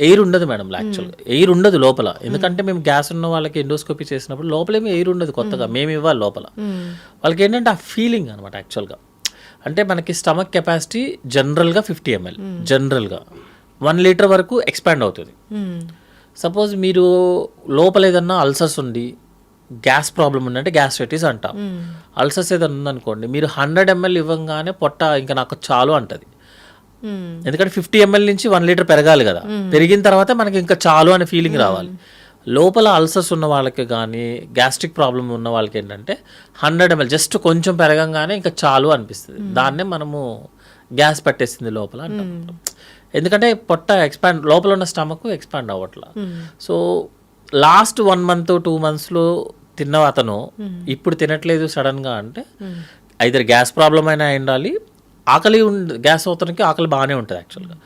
[SPEAKER 4] ఎయిర్ ఉండదు మేడం. యాక్చువల్గా ఎయిర్ ఉండదు లోపల. ఎందుకంటే మేము గ్యాస్ ఉన్న వాళ్ళకి ఎండోస్కోపీ చేసినప్పుడు లోపలేమీ ఎయిర్ ఉండదు. కొత్తగా మేము ఇవ్వాలి లోపల. వాళ్ళకి ఏంటంటే ఆ ఫీలింగ్ అనమాట. యాక్చువల్గా అంటే మనకి స్టమక్ కెపాసిటీ జనరల్గా 50 ml, జనరల్గా 1 లీటర్ వరకు ఎక్స్పాండ్ అవుతుంది. సపోజ్ మీరు లోపల ఏదన్నా అల్సర్స్ ఉండి గ్యాస్ ప్రాబ్లం ఉందంటే గ్యాస్ట్రైటిస్ అంటాం. అల్సర్స్ ఏదన్నా ఉందనుకోండి, మీరు 100 ml ఇవ్వగానే పొట్ట ఇంకా నాకు చాలు అంటది. ఎందుకంటే 50 ml నుంచి 1 లీటర్ పెరగాలి కదా. పెరిగిన తర్వాత మనకి ఇంకా చాలు అనే ఫీలింగ్ రావాలి. లోపల అల్సర్స్ ఉన్న వాళ్ళకి కానీ గ్యాస్ట్రిక్ ప్రాబ్లం ఉన్న వాళ్ళకి ఏంటంటే 100 ml జస్ట్ కొంచెం పెరగంగానే ఇంకా చాలు అనిపిస్తుంది. దాన్నే మనము గ్యాస్ పట్టేసింది లోపల అంటాం. ఎందుకంటే పొట్ట ఎక్స్పాండ్, లోపల ఉన్న స్టమక్ ఎక్స్పాండ్ అవ్వట్లా. సో లాస్ట్ 1 month 2 monthsలో తిన్న అతను ఇప్పుడు తినట్లేదు సడన్గా అంటే ఐదర్ గ్యాస్ ప్రాబ్లం అయినా ఉండాలి, గ్యాస్ అవుతానికి ఆకలి బాగానే ఉంటుంది యాక్చువల్గా.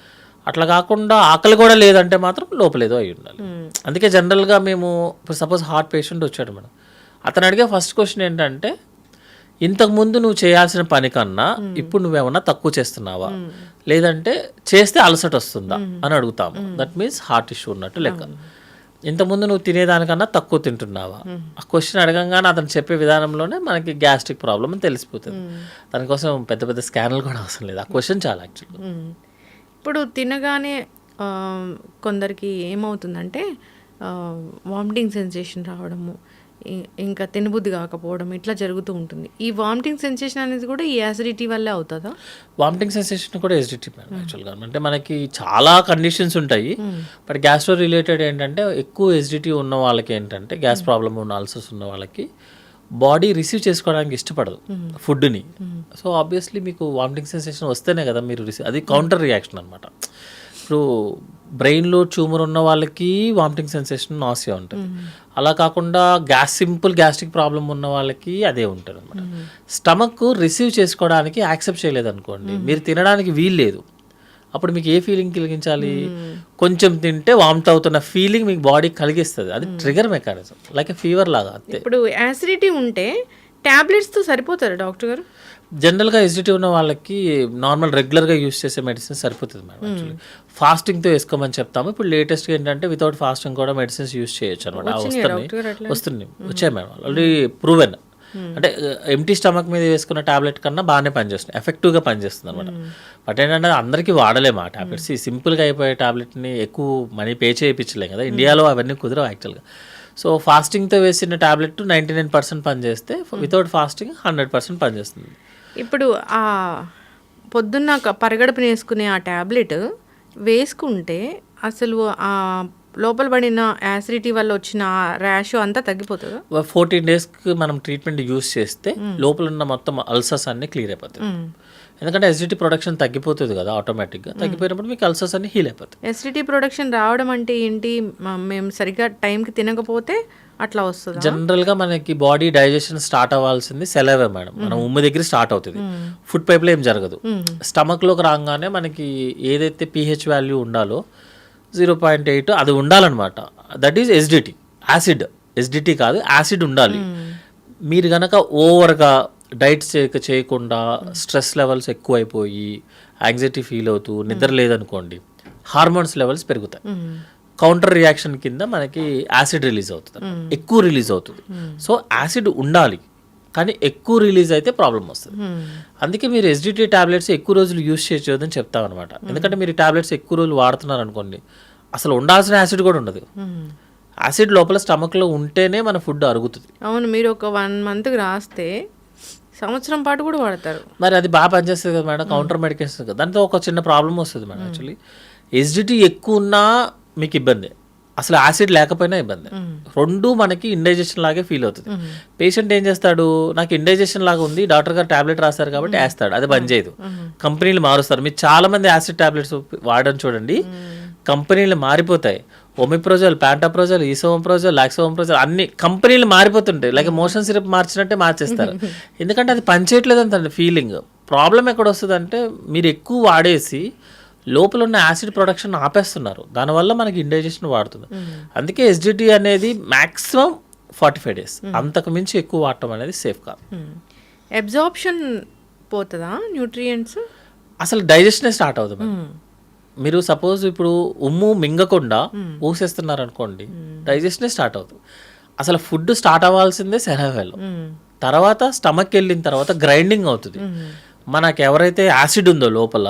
[SPEAKER 4] అట్లా కాకుండా ఆకలి కూడా లేదంటే మాత్రం లోపలేదో అయి ఉండాలి. అందుకే జనరల్గా మేము ఇప్పుడు సపోజ్ హార్ట్ పేషెంట్ వచ్చాడు మేడం, అతను అడిగే ఫస్ట్ క్వశ్చన్ ఏంటంటే ఇంతకుముందు నువ్వు చేయాల్సిన పని కన్నా ఇప్పుడు నువ్వేమన్నా తక్కువ చేస్తున్నావా, లేదంటే చేస్తే అలసట వస్తుందా అని అడుగుతాము. దట్ మీన్స్ హార్ట్ ఇష్యూ ఉన్నట్టు లెక్క. ఇంతకుముందు నువ్వు తినేదానికన్నా తక్కువ తింటున్నావా, ఆ క్వశ్చన్ అడగంగానే అతను చెప్పే విధానంలోనే మనకి గ్యాస్ట్రిక్ ప్రాబ్లం అని తెలిసిపోతుంది. దానికోసం పెద్ద పెద్ద స్కాన్లు కూడా అవసరం లేదు, ఆ క్వశ్చన్ చాలా యాక్చువల్గా.
[SPEAKER 3] ఇప్పుడు తినగానే కొందరికి ఏమవుతుందంటే వామిటింగ్ సెన్సేషన్ రావడము, ఇంకా తినబుద్ధి కాకపోవడం ఇట్లా జరుగుతూ ఉంటుంది. ఈ వామిటింగ్ సెన్సేషన్ అనేది కూడా ఈ యాసిడిటీ వల్లే అవుతుందా?
[SPEAKER 4] వామిటింగ్ సెన్సేషన్ కూడా ఎసిడిటీ మేడం యాక్చువల్గా. అంటే మనకి చాలా కండిషన్స్ ఉంటాయి, బట్ గ్యాస్ట్రో రిలేటెడ్ ఏంటంటే ఎక్కువ ఎసిడిటీ ఉన్న వాళ్ళకి ఏంటంటే గ్యాస్ ప్రాబ్లమ్ ఉన్న అల్సర్స్ ఉన్న వాళ్ళకి బాడీ రిసీవ్ చేసుకోవడానికి ఇష్టపడదు ఫుడ్ని. సో ఆబ్వియస్లీ మీకు వామిటింగ్ సెన్సేషన్ వస్తేనే కదా మీరు అది కౌంటర్ రియాక్షన్ అనమాట. ఇప్పుడు బ్రెయిన్లో ట్యూమర్ ఉన్న వాళ్ళకి వామిటింగ్ సెన్సేషన్ నాసియా ఉంటుంది. అలా కాకుండా సింపుల్ గ్యాస్ట్రిక్ ప్రాబ్లం ఉన్న వాళ్ళకి అదే ఉంటుంది అనమాట. స్టమక్ రిసీవ్ చేసుకోవడానికి యాక్సెప్ట్ చేయలేదు అనుకోండి, మీరు తినడానికి వీలు లేదు. అప్పుడు మీకు ఏ ఫీలింగ్ కలిగించాలి? కొంచెం తింటే వామిట్ అవుతున్న ఫీలింగ్ మీకు బాడీ కలిగిస్తుంది. అది ట్రిగర్ మెకానిజం, లైక్ ఫీవర్ లాగా అంతే.
[SPEAKER 3] ఇప్పుడు యాసిడిటీ ఉంటే టాబ్లెట్స్తో సరిపోతారు డాక్టర్ గారు?
[SPEAKER 4] జనరల్గా ఎసిడిటీ ఉన్న వాళ్ళకి నార్మల్ రెగ్యులర్గా యూస్ చేసే మెడిసిన్ సరిపోతుంది మేడం. యాక్చువల్లీ ఫాస్టింగ్తో వేసుకోమని చెప్తాము. ఇప్పుడు లేటెస్ట్గా ఏంటంటే వితౌట్ ఫాస్టింగ్ కూడా మెడిసిన్స్ యూస్ చేయొచ్చు అనమాట. వస్తున్నాయి వచ్చాయి మేడం, ఆల్రెడీ ప్రూవెన్. అంటే ఎంటీ స్టమక్ మీద వేసుకున్న టాబ్లెట్ కన్నా బాగానే పనిచేస్తుంది, ఎఫెక్టివ్గా పనిచేస్తుంది అనమాట. బట్ ఏంటంటే అందరికీ వాడలేము ఆ టాబ్లెట్స్. ఈ సింపుల్గా అయిపోయే టాబ్లెట్ని ఎక్కువ మనీ పే చేయించలేం కదా, ఇండియాలో అవన్నీ కుదరవు యాక్చువల్గా. సో ఫాస్టింగ్తో వేసిన టాబ్లెట్ 99% పనిచేస్తే వితౌట్ ఫాస్టింగ్ 100% పనిచేస్తుంది.
[SPEAKER 3] ఇప్పుడు ఆ పొద్దున్న పరగడుపున వేసుకునే ఆ టాబ్లెట్ వేసుకుంటే అసలు ఆ లోపల పడిన యాసిడిటీ వల్ల వచ్చిన ర్యాష్ అంతా తగ్గిపోతుందా?
[SPEAKER 4] 14 daysకి మనం ట్రీట్మెంట్ యూస్ చేస్తే లోపల ఉన్న మొత్తం అల్సర్స్ అన్ని క్లియర్ అయిపోతాయి. ఎందుకంటే ఎసిడిటీ ప్రొడక్షన్ తగ్గిపోతుంది కదా ఆటోమేటిక్గా. తగ్గిపోయినప్పుడు మీకు అల్సర్స్ అన్ని హీల్ అయిపోతాయి.
[SPEAKER 3] ఎసిడిటీ ప్రొడక్షన్ రావడం అంటే ఏంటి? మేము సరిగ్గా టైంకి తినకపోతే అట్లా వస్తుంది.
[SPEAKER 4] జనరల్గా మనకి బాడీ డైజెషన్ స్టార్ట్ అవ్వాల్సింది సెలవే మేడం. మనం ఉమ్ము దగ్గర స్టార్ట్ అవుతుంది, ఫుడ్ పైప్లో ఏం జరగదు. స్టమక్లోకి రాగానే మనకి ఏదైతే pH వాల్యూ ఉండాలో 0.8 అది ఉండాలన్నమాట. దట్ ఈజ్ ఎసిడిటీ కాదు, యాసిడ్ ఉండాలి. మీరు కనుక ఓవర్గా డైట్ చేయకుండా స్ట్రెస్ లెవెల్స్ ఎక్కువైపోయి యాంగ్జైటీ ఫీల్ అవుతూ నిద్ర లేదనుకోండి, హార్మోన్స్ లెవెల్స్ పెరుగుతాయి. కౌంటర్ రియాక్షన్ కింద మనకి యాసిడ్ రిలీజ్ అవుతుంది, ఎక్కువ రిలీజ్ అవుతుంది. సో యాసిడ్ ఉండాలి, కానీ ఎక్కువ రిలీజ్ అయితే ప్రాబ్లం వస్తుంది. అందుకే మీరు ఎసిడిటీ టాబ్లెట్స్ ఎక్కువ రోజులు యూజ్ చేయొద్దని చెప్తాం అనమాట. ఎందుకంటే మీరు టాబ్లెట్స్ ఎక్కువ రోజులు వాడుతున్నారు అనుకోండి, అసలు ఉండాల్సిన యాసిడ్ కూడా ఉండదు. యాసిడ్ లోపల స్టమక్లో ఉంటేనే మన ఫుడ్ అరుగుతుంది.
[SPEAKER 3] అవును, మీరు ఒక 1 monthకి రాస్తే సంవత్సరం పాటు కూడా వాడతారు.
[SPEAKER 4] మరి అది బాగా పనిచేస్తుంది కదా మేడం, కౌంటర్ మెడికేషన్ కదా. దాంతో ఒక చిన్న ప్రాబ్లం వస్తుంది మేడం. యాక్చువల్లీ ఎసిడిటీ ఎక్కువ ఉన్నా మీకు ఇబ్బంది, అసలు యాసిడ్ లేకపోయినా ఇబ్బంది. రెండు మనకి ఇండైజెషన్ లాగే ఫీల్ అవుతుంది. పేషెంట్ ఏం చేస్తాడు, నాకు ఇండైజెషన్ లాగా ఉంది, డాక్టర్ గారు టాబ్లెట్ రాస్తారు కాబట్టి వేస్తాడు, అది పని చేయదు. కంపెనీలు మారుస్తారు. మీరు చాలా మంది యాసిడ్ టాబ్లెట్స్ వాడడం చూడండి, కంపెనీలు మారిపోతాయి. ఒమిప్రోజల్, ప్యాంటాప్రోజల్, ఈసోమప్రోజల్, లాక్సోమప్రోజల్ అన్ని కంపెనీలు మారిపోతుంటాయి. లైక్ మోషన్ సిరప్ మార్చినట్టే మార్చేస్తారు. ఎందుకంటే అది పనిచేయట్లేదు అంత ఫీలింగ్. ప్రాబ్లం ఎక్కడ వస్తుంది అంటే మీరు ఎక్కువ వాడేసి లోపల ఉన్న యాసిడ్ ప్రొడక్షన్ ఆపేస్తున్నారు, దానివల్ల మనకి ఇండైజెషన్ వాడుతుంది. అందుకే ఎసిడిటీ అనేది మ్యాక్సిమం 45 days, అంతకు మించి ఎక్కువ వాడటం అనేది సేఫ్ కాదు.
[SPEAKER 3] అబ్జార్ప్షన్ పోతుందా న్యూట్రియంట్స్?
[SPEAKER 4] అసలు డైజెషనే స్టార్ట్ అవుతుంది. మీరు సపోజ్ ఇప్పుడు ఉమ్ము మింగకుండా ఊసేస్తున్నారు అనుకోండి, డైజెషనే స్టార్ట్ అవుతుంది. అసలు ఫుడ్ స్టార్ట్ అవ్వాల్సిందే సెలవేలో, తర్వాత స్టమక్ వెళ్ళిన తర్వాత గ్రైండింగ్ అవుతుంది. మనకు ఎవరైతే యాసిడ్ ఉందో లోపల,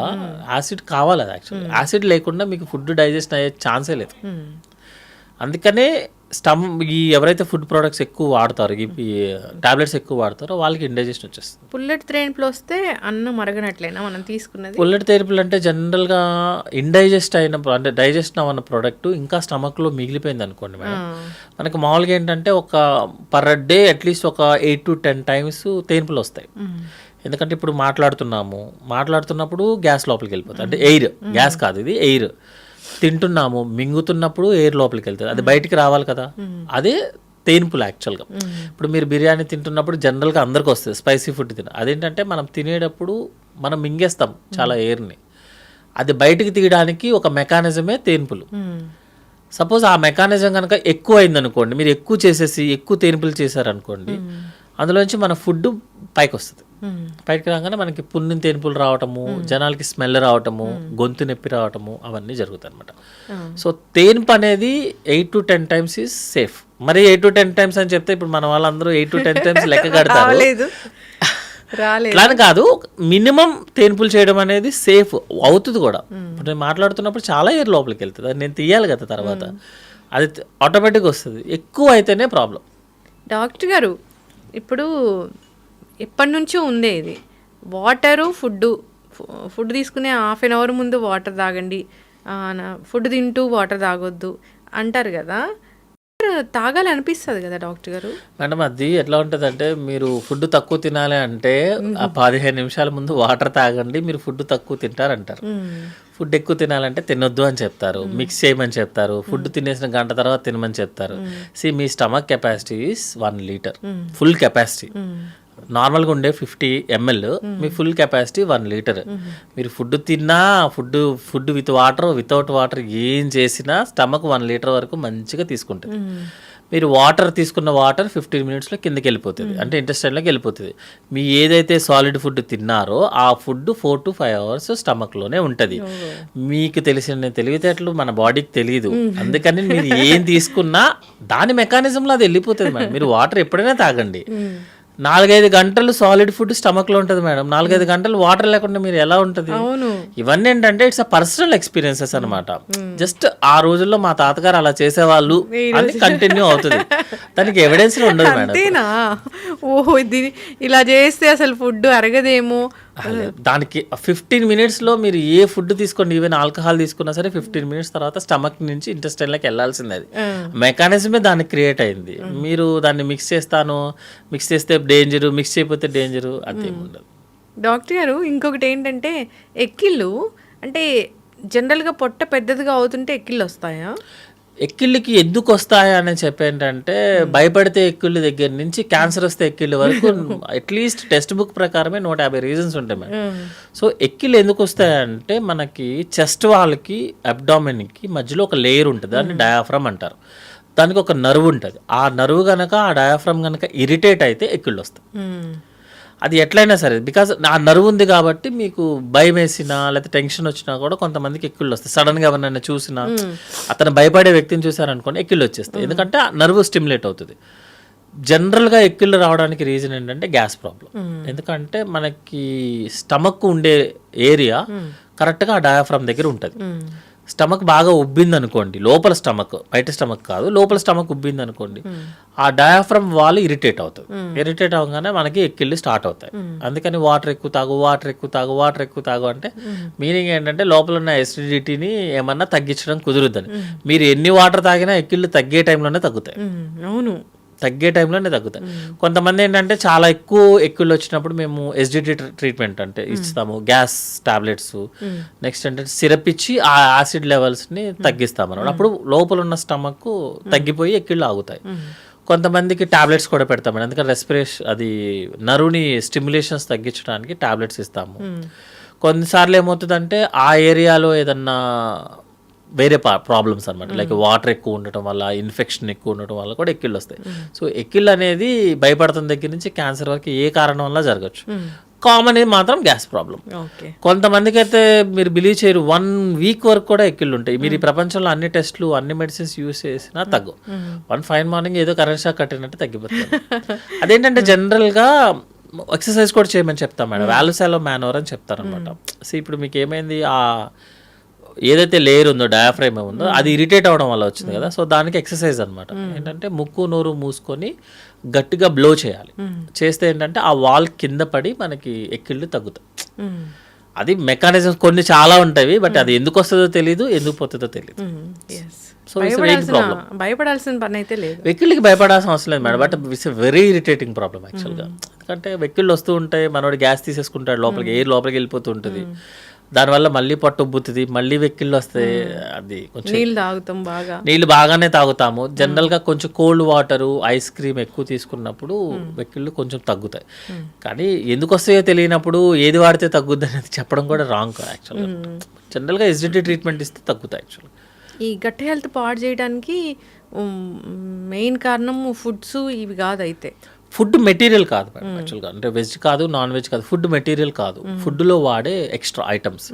[SPEAKER 4] యాసిడ్ కావాలి అది యాక్చువల్లీ. యాసిడ్ లేకుండా మీకు ఫుడ్ డైజెషన్ అయ్యే ఛాన్సే లేదు. అందుకనే ఎవరైతే ఫుడ్ ప్రోడక్ట్స్ ఎక్కువ వాడతారు, ఈ టాబ్లెట్స్ ఎక్కువ వాడతారో వాళ్ళకి ఇండైజెషన్ వచ్చేస్తుంది.
[SPEAKER 3] పుల్లెట్ థెరపీలు వస్తే అన్నం మరగనట్లేనా మనం తీసుకున్నది?
[SPEAKER 4] పుల్లెట్ థెరపీలు అంటే జనరల్గా ఇండైజెస్ట్ అయిన, అంటే డైజెస్ట్ అవ్వన ప్రోడక్ట్ ఇంకా స్టమక్లో మిగిలిపోయింది అనుకోండి మేడం, మనకి మామూలుగా ఏంటంటే ఒక పర్ డే అట్లీస్ట్ ఒక 8 to 10 times తేన్పులు వస్తాయి. ఎందుకంటే ఇప్పుడు మాట్లాడుతున్నప్పుడు గ్యాస్ లోపలికి వెళ్ళిపోతుంది, అంటే ఎయిర్, గ్యాస్ కాదు ఇది ఎయిర్. తింటున్నాము, మింగుతున్నప్పుడు ఎయిర్ లోపలికి వెళ్తుంది, అది బయటికి రావాలి కదా, అదే తేన్పులు యాక్చువల్గా. ఇప్పుడు మీరు బిర్యానీ తింటున్నప్పుడు జనరల్గా అందరికి వస్తుంది స్పైసీ ఫుడ్ అదేంటంటే మనం తినేటప్పుడు మనం మింగేస్తాం చాలా ఎయిర్ని, అది బయటికి తీయడానికి ఒక మెకానిజమే తేన్పులు. సపోజ్ ఆ మెకానిజం కనుక ఎక్కువ అయిందనుకోండి, మీరు ఎక్కువ చేసేసి ఎక్కువ తేన్పులు చేశారనుకోండి, అందులోంచి మన ఫుడ్ పైకి వస్తుంది. పైకి రాగానే మనకి పుణ్యం తేన్పులు రావటము, జనాలకి స్మెల్ రావటము, గొంతు నొప్పి రావటము, అవన్నీ జరుగుతాయి అనమాట. సో తేన్పు అనేది 8 to 10 times ఈజ్ సేఫ్. మరి 8 to 10 times అని చెప్తే ఇప్పుడు మన వాళ్ళందరూ 8 to 10 times లెక్క కడతారు. అలా కాదు, మినిమం తేన్పులు చేయడం అనేది సేఫ్ అవుతుంది కూడా. ఇప్పుడు నేను మాట్లాడుతున్నప్పుడు చాలా ఎయిర్ లోపలికి వెళ్తుంది, అది నేను తీయాలి కదా తర్వాత, అది ఆటోమేటిక్గా వస్తుంది. ఎక్కువ అయితేనే ప్రాబ్లం.
[SPEAKER 3] డాక్టర్ గారు, ఇప్పుడు ఎప్పటి నుంచో ఉందే ఇది, వాటరు ఫుడ్ తీసుకునే హాఫ్ అన్ అవర్ ముందు వాటర్ తాగండి, ఫుడ్ తింటూ వాటర్ తాగొద్దు అంటారు కదా, తాగాలనిపిస్తుంది కదా డాక్టర్ గారు?
[SPEAKER 4] మేడం అది ఎట్లా ఉంటుందంటే, మీరు ఫుడ్ తక్కువ తినాలి అంటే ఆ 15 నిమిషాల ముందు వాటర్ తాగండి, మీరు ఫుడ్ తక్కువ తింటారంటారు. ఫుడ్ ఎక్కువ తినాలంటే తినొద్దు అని చెప్తారు, మిక్స్ చేయమని చెప్తారు, ఫుడ్ తినేసిన గంట తర్వాత తినమని చెప్తారు. మీ stomach capacity is 1 litre, full capacity. నార్మల్గా ఉండే 50 ml, మీ ఫుల్ కెపాసిటీ 1 లీటర్. మీరు ఫుడ్ తిన్నా, food with water, without water ఏం చేసినా స్టమక్ 1 లీటర్ వరకు మంచిగా తీసుకుంటుంది. మీరు వాటర్ తీసుకున్న వాటర్ 15 minutesలో కిందకి వెళ్ళిపోతుంది, అంటే ఇంటెస్టైన్లోకి వెళ్ళిపోతుంది. మీ ఏదైతే సాలిడ్ ఫుడ్ తిన్నారో ఆ ఫుడ్ 4 to 5 hours స్టమక్లోనే ఉంటుంది. మీకు తెలిసిన తెలివితేటలు మన బాడీకి తెలియదు, అందుకని మీరు ఏం తీసుకున్నా దాని మెకానిజంలో అది వెళ్ళిపోతుంది మేడం. మీరు వాటర్ ఎప్పుడైనా తాగండి. 4-5 గంటలు సాలిడ్ ఫుడ్ స్టమక్లో ఉంటుంది మేడం, 4-5 గంటలు వాటర్ లేకుండా మీరు ఎలా ఉంటుంది? ఇవన్నీ ఏంటంటే ఇట్స్ అ పర్సనల్ ఎక్స్పీరియన్సెస్ అనమాట. జస్ట్ ఆ రోజుల్లో మా తాతగారు అలా చేసేవాళ్ళు అని కంటిన్యూ అవుతుంది, దానికి ఎవిడెన్స్ ఉండదు మేడం.
[SPEAKER 3] అంతేనా? ఓహో, ఇలా చేస్తే అసలు ఫుడ్ అరగదేమో.
[SPEAKER 4] దానికి 15 minutesలో మీరు ఏ ఫుడ్ తీసుకోండి, ఈవెన్ ఆల్కహాల్ తీసుకున్నా సరే 15 minutes తర్వాత స్టమక్ నుంచి ఇంటెస్టైన్లోకి వెళ్ళాల్సింది. అది మెకానిజమే దానికి క్రియేట్ అయింది. మీరు దాన్ని మిక్స్ చేస్తే డేంజరు, మిక్స్ చేయకపోతే డేంజరు, అంతేముండదు.
[SPEAKER 3] డాక్టర్ గారు, ఇంకొకటి ఏంటంటే ఎక్కిళ్ళు, అంటే జనరల్గా పొట్ట పెద్దదిగా అవుతుంటే ఎక్కిళ్ళు వస్తాయా?
[SPEAKER 4] ఎక్కిళ్ళకి ఎందుకు వస్తాయా అని చెప్పేంటంటే, భయపడితే ఎక్కిళ్ళ దగ్గర నుంచి క్యాన్సర్ వస్తే ఎక్కిళ్ళ వరకు అట్లీస్ట్ టెక్స్ట్ బుక్ ప్రకారమే 150 రీజన్స్ ఉంటాయి మేడం. సో ఎక్కిళ్ళు ఎందుకు వస్తాయంటే, మనకి చెస్ట్ వాళ్ళకి అబ్డామిన్కి మధ్యలో ఒక లేయర్ ఉంటుంది, దాన్ని డయాఫ్రమ్ అంటారు. దానికి ఒక నర్వ్ ఉంటుంది. ఆ నర్వ్ కనుక, ఆ డయాఫ్రమ్ కనుక ఇరిటేట్ అయితే ఎక్కిళ్ళు వస్తాయి. అది ఎట్లయినా సరే, బికాజ్ ఆ నర్వ్ ఉంది కాబట్టి మీకు భయం వేసినా లేకపోతే టెన్షన్ వచ్చినా కూడా కొంతమందికి ఎక్కిళ్ళు వస్తాయి. సడన్గా ఎవరినైనా చూసినా, అతను భయపడే వ్యక్తిని చూసారనుకోండి ఎక్కిళ్ళు వచ్చేస్తాయి, ఎందుకంటే ఆ నర్వ్ స్టిమ్యులేట్ అవుతుంది. జనరల్గా ఎక్కిళ్ళు రావడానికి రీజన్ ఏంటంటే గ్యాస్ ప్రాబ్లం. ఎందుకంటే మనకి స్టమక్ ఉండే ఏరియా కరెక్ట్గా ఆ డయాఫ్రమ్ దగ్గర ఉంటుంది. స్టమక్ బాగా ఉబ్బింది అనుకోండి, లోపల స్టమక్, బయట స్టమక్ కాదు, లోపల స్టమక్ ఉబ్బింది అనుకోండి, ఆ డయాఫ్రమ్ వాళ్ళు ఇరిటేట్ అవుతుంది. ఇరిటేట్ అవగానే మనకి ఎక్కిళ్ళు స్టార్ట్ అవుతాయి. అందుకని వాటర్ ఎక్కువ తాగు అంటే మీనింగ్ ఏంటంటే లోపల ఉన్న ఎసిడిటీని ఏమన్నా తగ్గించడం కుదురుద్దని. మీరు ఎన్ని వాటర్ తాగినా ఎక్కిళ్ళు తగ్గే టైంలోనే తగ్గుతాయి.
[SPEAKER 3] అవును,
[SPEAKER 4] తగ్గే టైంలోనే తగ్గుతాయి. కొంతమంది ఏంటంటే చాలా ఎక్కువ ఎక్కిళ్ళు వచ్చినప్పుడు మేము ఎస్డిటి ట్రీట్మెంట్ అంటే ఇస్తాము, గ్యాస్ టాబ్లెట్స్, నెక్స్ట్ ఏంటంటే సిరప్ ఇచ్చి ఆ యాసిడ్ లెవెల్స్ని తగ్గిస్తాం అన్నమాట. అప్పుడు లోపల ఉన్న స్టమక్ తగ్గిపోయి ఎక్కిళ్ళు ఆగుతాయి. కొంతమందికి టాబ్లెట్స్ కూడా పెడతాం, ఎందుకంటే రెస్పిరేషన్, అది నరుని స్టిమ్యులేషన్స్ తగ్గించడానికి టాబ్లెట్స్ ఇస్తాము. కొన్నిసార్లు ఏమవుతుందంటే ఆ ఏరియాలో ఏదన్నా వేరే ప్రాబ్లమ్స్ అనమాట, లైక్ వాటర్ ఎక్కువ ఉండటం వల్ల, ఇన్ఫెక్షన్ ఎక్కువ ఉండటం వల్ల కూడా ఎక్కిళ్ళు వస్తాయి. సో ఎక్కిళ్ళు అనేది భయపడుతున్న దగ్గర నుంచి క్యాన్సర్ వరకు ఏ కారణం వల్ల జరగచ్చు. కామన్ మాత్రం గ్యాస్ ప్రాబ్లం. కొంతమందికి అయితే మీరు బిలీవ్ చేయరు, 1 week వరకు కూడా ఎక్కిళ్ళు ఉంటాయి. మీరు ఈ ప్రపంచంలో అన్ని టెస్ట్లు, అన్ని మెడిసిన్స్ యూస్ చేసినా తగ్గవు. 1 fine morning ఏదో కరెంట్ షాక్ కట్టినట్టు తగ్గిపోతుంది. అదేంటంటే జనరల్గా ఎక్సర్సైజ్ కూడా చేయమని చెప్తాం మేడం, వాల్యూసాలో మ్యానోవర్ అని చెప్తారనమాట. సో ఇప్పుడు మీకు ఏమైంది, ఆ ఏదైతే లేయర్ ఉందో, డయాఫ్రైమ్ ఉందో, అది ఇరిటేట్ అవడం వల్ల వచ్చింది కదా. సో దానికి ఎక్సర్సైజ్ అనమాట. ఏంటంటే ముక్కు నోరు మూసుకొని గట్టిగా బ్లో చేయాలి. చేస్తే ఏంటంటే ఆ వాల్ కింద పడి మనకి ఎక్కిళ్ళు తగ్గుతాయి. అది మెకానిజం కొన్ని చాలా ఉంటాయి, బట్ అది ఎందుకు వస్తుందో తెలియదు, ఎందుకు పోతుందో తెలియదు. సో
[SPEAKER 3] భయపడాల్సిన పని అయితే లేదు,
[SPEAKER 4] వెక్కిళ్ళకి భయపడాల్సిన అవసరం లేదు madam. But it's very irritating problem యాక్చువల్గా. ఎందుకంటే వెక్కిళ్ళు వస్తూ ఉంటాయి, మనోడు గ్యాస్ తీసేసుకుంటాడు, లోపలికి ఎయిర్ లోపలికి వెళ్ళిపోతూ ఉంటుంది, దానివల్ల మళ్ళీ పొట్ట ఉబ్బుతుంది, మళ్ళీ వెక్కిళ్ళు వస్తాయి. అది కొంచెం నీళ్ళు బాగానే తాగుతాము. జనరల్గా కొంచెం కోల్డ్ వాటరు, ఐస్ క్రీమ్ ఎక్కువ తీసుకున్నప్పుడు వెక్కిళ్ళు కొంచెం తగ్గుతాయి. కానీ ఎందుకు వస్తాయో తెలియనప్పుడు ఏది వాడితే తగ్గుద్ది అనేది చెప్పడం కూడా రాంగ్ యాక్చువల్గా. జనరల్గా ఎసిడిటీ ట్రీట్మెంట్ ఇస్తే తగ్గుతాయి యాక్చువల్గా.
[SPEAKER 3] ఈ గట్ హెల్త్ పాడు చేయడానికి మెయిన్ కారణం ఫుడ్స్ ఇవి కాదైతే,
[SPEAKER 4] ఫుడ్ మెటీరియల్ కాదు మేడం యాక్చువల్గా. అంటే వెజ్ కాదు, నాన్ వెజ్ కాదు, ఫుడ్ మెటీరియల్ కాదు. ఫుడ్లో వాడే ఎక్స్ట్రా ఐటమ్స్,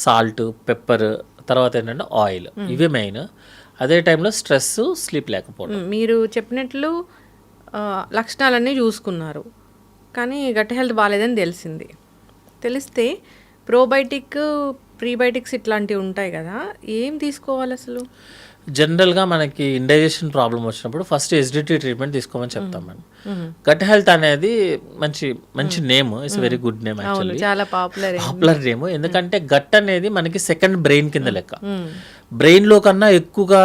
[SPEAKER 4] సాల్ట్, పెప్పర్, తర్వాత ఏంటంటే ఆయిల్, ఇవే మెయిన్. అదే టైంలో స్ట్రెస్, స్లీప్ లేకపోవడం.
[SPEAKER 3] మీరు చెప్పినట్లు లక్షణాలన్నీ చూసుకున్నారు, కానీ గట్ హెల్త్ బాగాలేదని తెలిస్తే ప్రోబయోటిక్, ప్రీబయోటిక్స్ ఇట్లాంటివి ఉంటాయి కదా, ఏం తీసుకోవాలి అసలు?
[SPEAKER 4] జనరల్గా మనకి ఇండైజెషన్ ప్రాబ్లం వచ్చినప్పుడు ఫస్ట్ ఎసిడిటీ ట్రీట్మెంట్ తీసుకోమని చెప్తాం మేడం. గట్ హెల్త్ అనేది మంచి మంచి name, it's very good name actually,
[SPEAKER 3] చాలా పాపులర్
[SPEAKER 4] నేమ్. ఎందుకంటే గట్ అనేది మనకి సెకండ్ బ్రెయిన్ కింద లెక్క. బ్రెయిన్లో కన్నా ఎక్కువగా